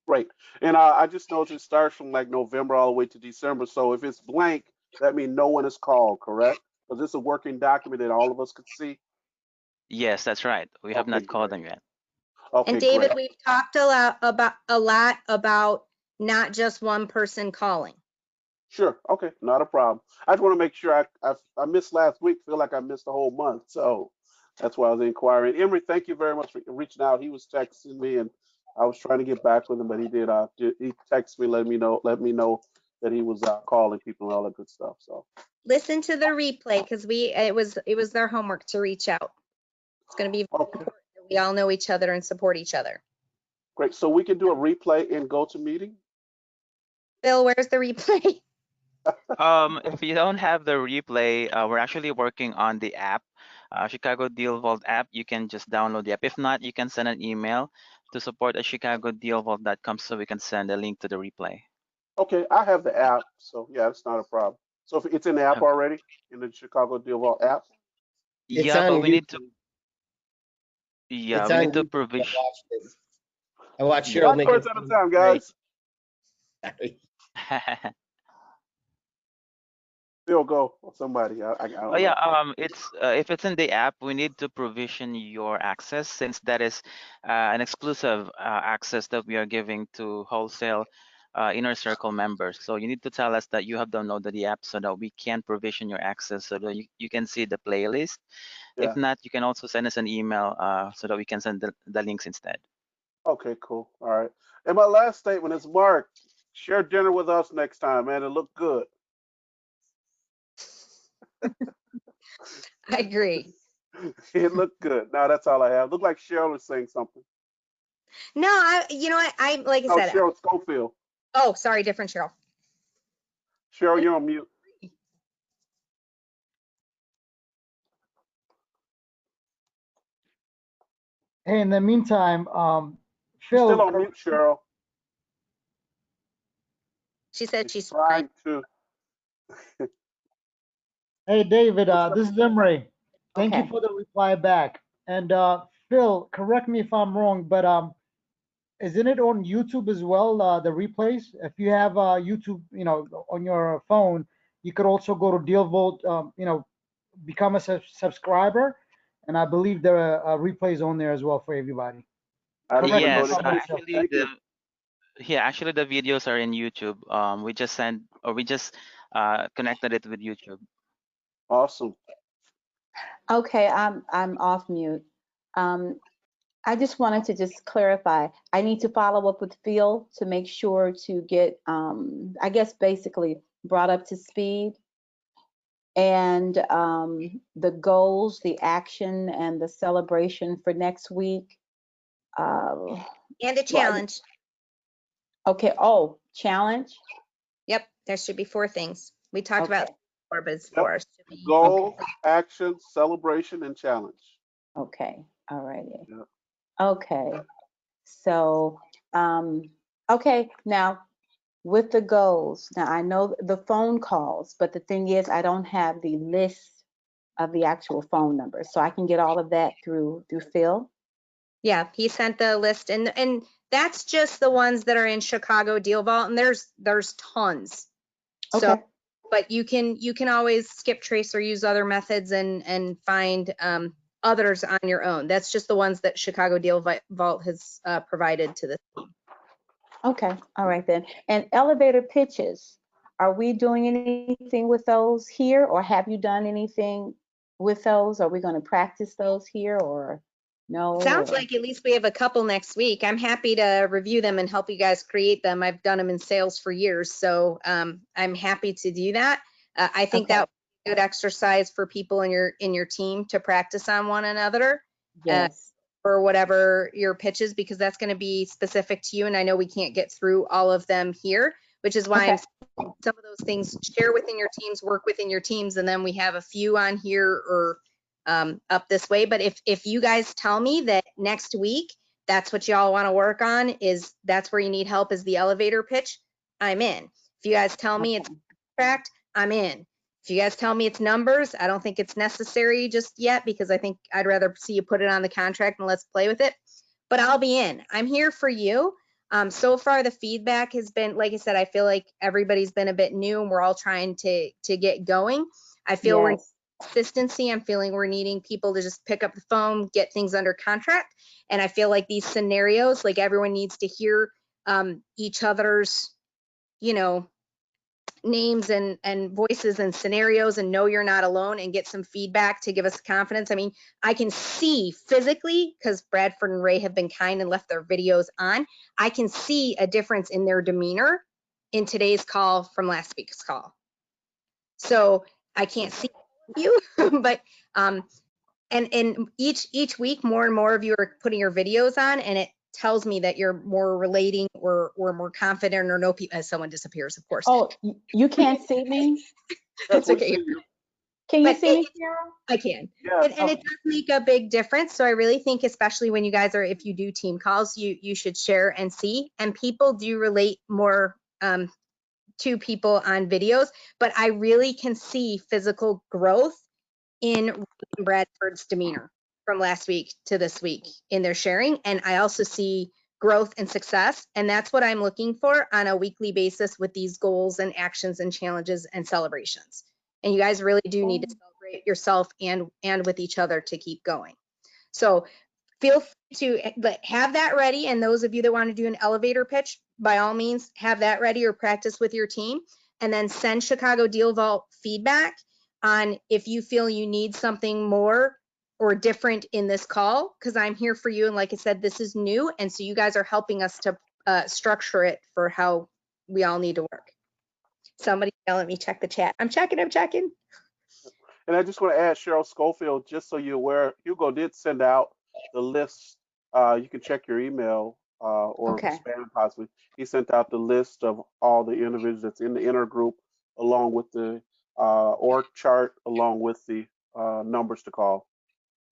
great. And I just noticed it starts from like November all the way to December. So if it's blank, that means no one is called, correct? Because it's a working document that all of us could see. Yes, that's right. We have not called them yet. Okay, And David, great. we've talked a lot about not just one person calling. Sure. Okay, not a problem. I just want to make sure I missed last week. Feel like I missed the whole month, so that's why I was inquiring. Emery, thank you very much for reaching out. He was texting me, and I was trying to get back with him, but he did. He texted me, let me know that he was calling people and all that good stuff. So Listen to the replay because it was their homework to reach out. It's going to be very important that we all know each other and support each other. great. So we can do a replay and go to meeting. Bill, where's the replay? If you don't have the replay, we're actually working on the app, Chicago Deal Vault app. You can just download the app. If not, you can send an email to support@chicagodealvault.com so we can send a link to the replay. Okay, I have the app, so yeah, it's not a problem. So if it's in the app already, in the Chicago Deal Vault app. Yeah, but we need to. Yeah, we need to provision. I watched Cheryl make it. At a time, guys. Bill, go or somebody. I don't Oh yeah, know. it's if it's in the app, we need to provision your access since that is an exclusive access that we are giving to wholesale inner circle members. So you need to tell us that you have downloaded the app so that we can provision your access so that you can see the playlist. Yeah. If not, you can also send us an email so that we can send the links instead. Okay, cool. All right. And my last statement is, Mark, share dinner with us next time, man. It looked good. I agree. It looked good. Now that's all I have. Looked like Cheryl was saying something. No, I like I said. Cheryl Schofield. Oh, sorry, different Cheryl. Cheryl, you're on mute. Hey, in the meantime, You're Phil. still on mute, Cheryl. She said she's trying to. Hey, David, this is Emery. Thank you Okay. for the reply back. And Phil, correct me if I'm wrong, but isn't it on YouTube as well, the replays? If you have YouTube, on your phone, you could also go to DealVault, become a subscriber, and I believe there are replays on there as well for everybody. Yes, actually the videos are in YouTube. We just connected it with YouTube. Awesome. Okay, I'm off mute. I just wanted to just clarify. I need to follow up with Phil to make sure to get, I guess, basically brought up to speed. And the goals, the action, and the celebration for next week. And a challenge. Okay. Oh, challenge. Yep, there should be 4 things. We talked Okay. about 4, but it's Yep. 4. Should be. Goal, action, celebration, and challenge. Okay. All righty. Yep. Okay. So, okay. Now, with the goals, now I know the phone calls, but the thing is, I don't have the list of the actual phone numbers, so I can get all of that through Phil. Yeah, he sent the list, and that's just the ones that are in Chicago Deal Vault, and there's tons. So, Okay. but you can always skip trace or use other methods and find others on your own. That's just the ones that Chicago Deal Vault has provided to the team. Okay. All right then. And elevator pitches, are we doing anything with those here, or have you done anything with those? Are we going to practice those here, or no? Sounds or- like at least we have a couple next week. I'm happy to review them and help you guys create them. I've done them in sales for years, so I'm happy to do that. I think Okay. that would be a good exercise for people in your team to practice on one another. Yes. For whatever your pitches, because that's going to be specific to you. And I know we can't get through all of them here, which is why Okay. I'm saying some of those things share within your teams, work within your teams, and then we have a few on here or up this way. But if you guys tell me that next week that's what y'all want to work on, is that's where you need help, is the elevator pitch, I'm in. If you guys tell me it's contract, I'm in. If you guys tell me it's numbers, I don't think it's necessary just yet, because I think I'd rather see you put it on the contract and let's play with it. But I'll be in. I'm here for you. So far, the feedback has been, like I said, I feel like everybody's been a bit new and we're all trying to get going. I feel we're Yes. consistency. I'm feeling we're needing people to just pick up the phone, get things under contract. And I feel like these scenarios, like everyone needs to hear each other's, names and voices and scenarios, and know you're not alone, and get some feedback to give us confidence. I mean, I can see physically, because Bradford and Ray have been kind and left their videos on, I can see a difference in their demeanor in today's call from last week's call. So I can't see you, but and each week more and more of you are putting your videos on, and it tells me that you're more relating or more confident, or no people, as someone disappears, of course. Oh, you can't see me? That's We okay. see you. Can you But see me, Carol? I can. Yeah. And it does make a big difference. So I really think, especially when you guys are, if you do team calls, you should share and see. And people do relate more to people on videos, but I really can see physical growth in Bradford's demeanor from last week to this week in their sharing. And I also see growth and success. And that's what I'm looking for on a weekly basis with these goals and actions and challenges and celebrations. And you guys really do need to celebrate yourself and with each other to keep going. So feel free to have that ready. And those of you that want to do an elevator pitch, by all means, have that ready or practice with your team. And then send Chicago Deal Vault feedback on if you feel you need something more or different in this call, because I'm here for you. And like I said, this is new. And so you guys are helping us to structure it for how we all need to work. Somebody let me check the chat. I'm checking. And I just want to add, Cheryl Schofield, just so you're aware, Hugo did send out the list. You can check your email or Okay. spam possibly. He sent out the list of all the individuals that's in the inner group, along with the org chart, along with the numbers to call.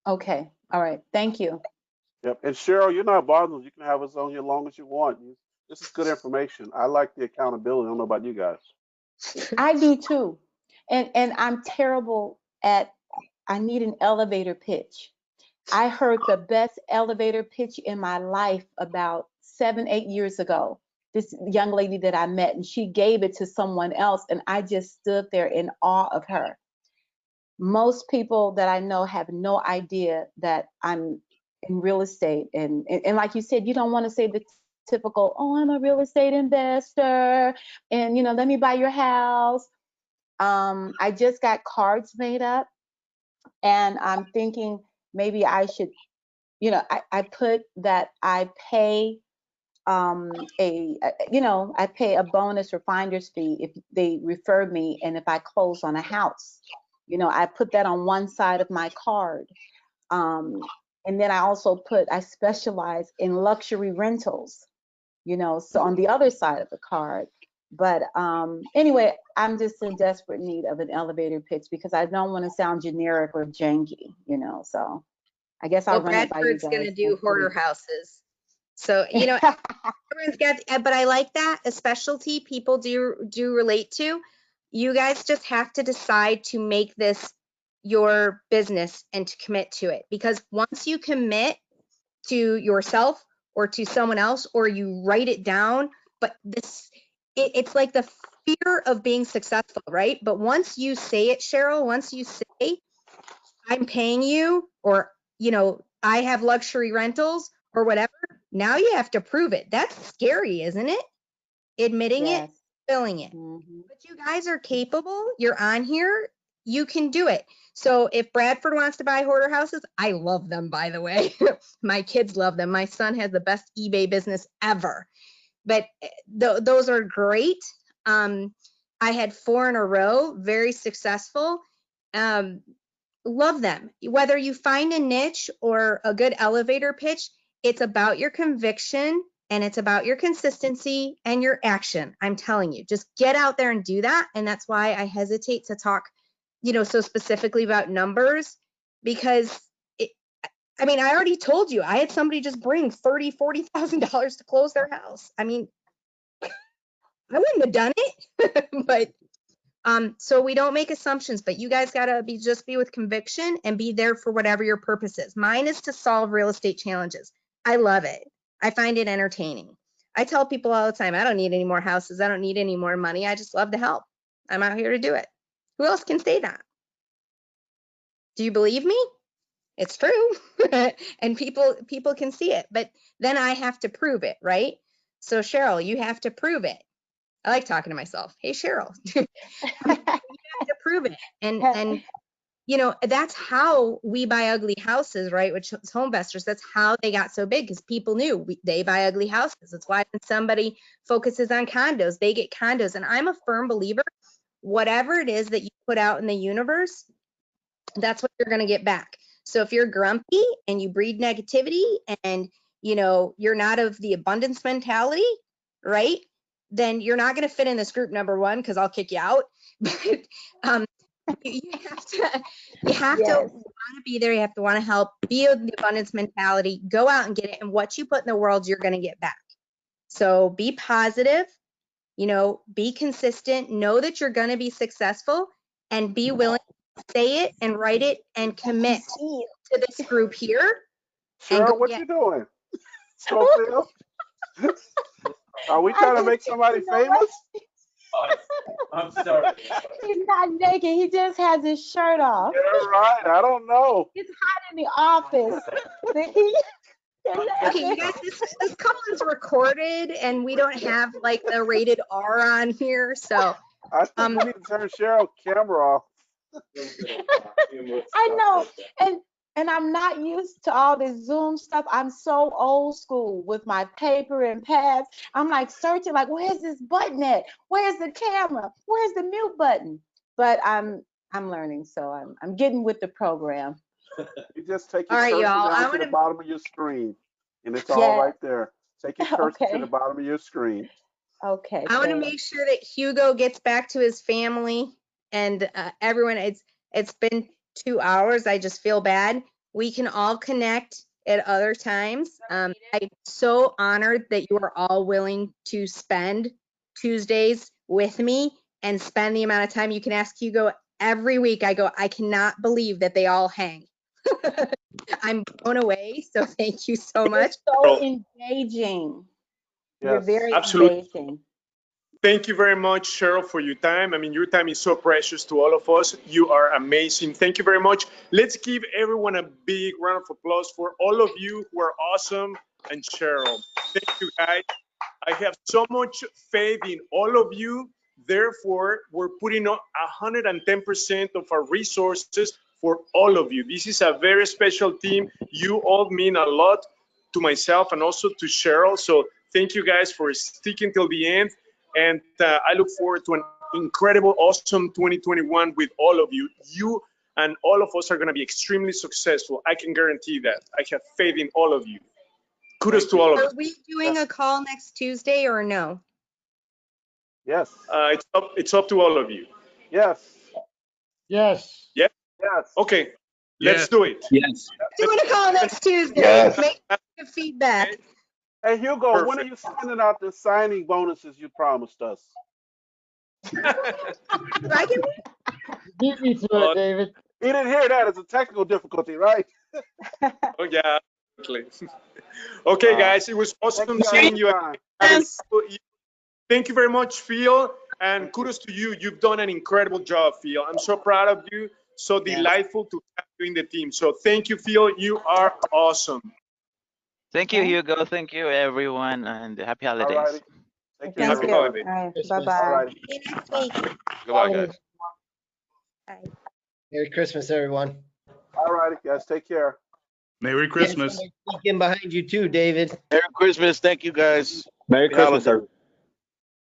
Okay. All right. Thank you. Yep. And Cheryl, you're not bothered. You can have us on here as long as you want. This is good information. I like the accountability. I don't know about you guys. I do too. And I'm terrible at, I need an elevator pitch. I heard the best elevator pitch in my life about 7-8 years ago. This young lady that I met, and she gave it to someone else, and I just stood there in awe of her. Most people that I know have no idea that I'm in real estate, and like you said, you don't want to say the typical, oh, I'm a real estate investor, and let me buy your house. I just got cards made up, and I'm thinking maybe I should, I put that I pay I pay a bonus or finder's fee if they refer me, and if I close on a house, I put that on one side of my card. And then I also I specialize in luxury rentals, so on the other side of the card. But anyway, I'm just in desperate need of an elevator pitch because I don't want to sound generic or janky, so I guess I'll Well, run it by you Bradford's guys going to do next hoarder week. houses. So, everyone's got, but I like that. A specialty people do relate to. You guys just have to decide to make this your business and to commit to it. Because once you commit to yourself or to someone else, or you write it down, but it's like the fear of being successful, right? But once you say it, Cheryl, once you say, I'm paying you, or, I have luxury rentals or whatever, now you have to prove it. That's scary, isn't it? Admitting Yes. it, feeling it. Mm-hmm. But you guys are capable. You're on here. You can do it. So if Bradford wants to buy hoarder houses, I love them, by the way. My kids love them. My son has the best eBay business ever. But those are great. I had 4 in a row, very successful. Love them. Whether you find a niche or a good elevator pitch, it's about your conviction and it's about your consistency and your action. I'm telling you, just get out there and do that. And that's why I hesitate to talk, so specifically about numbers, because I already told you, I had somebody just bring $30,000-$40,000 to close their house. I wouldn't have done it, but so we don't make assumptions, but you guys gotta be with conviction and be there for whatever your purpose is. Mine is to solve real estate challenges. I love it. I find it entertaining. I tell people all the time, I don't need any more houses. I don't need any more money. I just love to help. I'm out here to do it. Who else can say that? Do you believe me? It's true. And people can see it, but then I have to prove it, right? So Cheryl, you have to prove it. I like talking to myself. Hey, Cheryl, you have to prove it. And that's how we buy ugly houses, right? Which is home investors. That's how they got so big, because people knew they buy ugly houses. That's why when somebody focuses on condos, they get condos. And I'm a firm believer, whatever it is that you put out in the universe, that's what you're going to get back. So if you're grumpy and you breed negativity and, you're not of the abundance mentality, right? Then you're not going to fit in this group, number one, because I'll kick you out. But you have to want to be there. You have to want to help, be of the abundance mentality, go out and get it. And what you put in the world, you're going to get back. So be positive, be consistent, know that you're going to be successful, and be willing to say it and write it and commit to this group here. Cheryl, what you doing? Sophia? Are we trying to make somebody famous? I'm sorry. He's not naked. He just has his shirt off. You're right. I don't know. It's hot in the office. Okay, you guys, this call is recorded, and we don't have like the rated R on here, so I think we need to turn Cheryl's camera off. I know, and I'm not used to all this Zoom stuff. I'm so old school with my paper and pads. I'm like searching, like, where's this button at? Where's the camera? Where's the mute button? But I'm learning, so I'm getting with the program. You just take your all right, cursor y'all. down to the bottom of your screen, and it's all right there. Take your cursor to the bottom of your screen. Okay. I want to make sure that Hugo gets back to his family and everyone. It's been 2 hours. I just feel bad. We can all connect at other times. I'm so honored that you are all willing to spend Tuesdays with me and spend the amount of time. You can ask Hugo every week. I cannot believe that they all hang. I'm blown away. So thank you so much. So engaging. Yes, You're very absolutely. engaging. Thank you very much, Cheryl, for your time. Your time is so precious to all of us. You are amazing. Thank you very much. Let's give everyone a big round of applause for all of you who are awesome, and Cheryl. Thank you, guys. I have so much faith in all of you. Therefore, we're putting 110% of our resources for all of you. This is a very special team. You all mean a lot to myself and also to Cheryl. So thank you guys for sticking till the end. And I look forward to an incredible, awesome 2021 with all of you. and all of us are going to be extremely successful. I can guarantee that. I have faith in all of you. Kudos to all of Are you. we doing a call next Tuesday or no? Yes. It's up to all of you. Yes. Yes. Yeah. Yes. Okay. Let's do it. Yes. Doing a call next Tuesday. Yes. Make the feedback. Hey, Hugo, when are Perfect. you sending out the signing bonuses you promised us? I can Beat me to it, David. He didn't hear that. It's a technical difficulty, right? Oh, yeah. Absolutely. Okay, guys. It was awesome seeing you. Yes. Thank you very much, Phil. And kudos to you. You've done an incredible job, Phil. I'm so proud of you. So delightful to have you in the team. So thank you, Phil. You are awesome. Thank you, Hugo. Thank you, everyone, and happy All holidays. righty. Take care, Thank you. everyone. All right. All Bye-bye. righty. See you next week. Goodbye, guys. Bye. Merry Christmas, everyone. All righty, guys. Take care. Merry Christmas. Weekend behind you too, David. Merry Christmas. Thank you, guys. Merry Happy Christmas, holidays. everyone.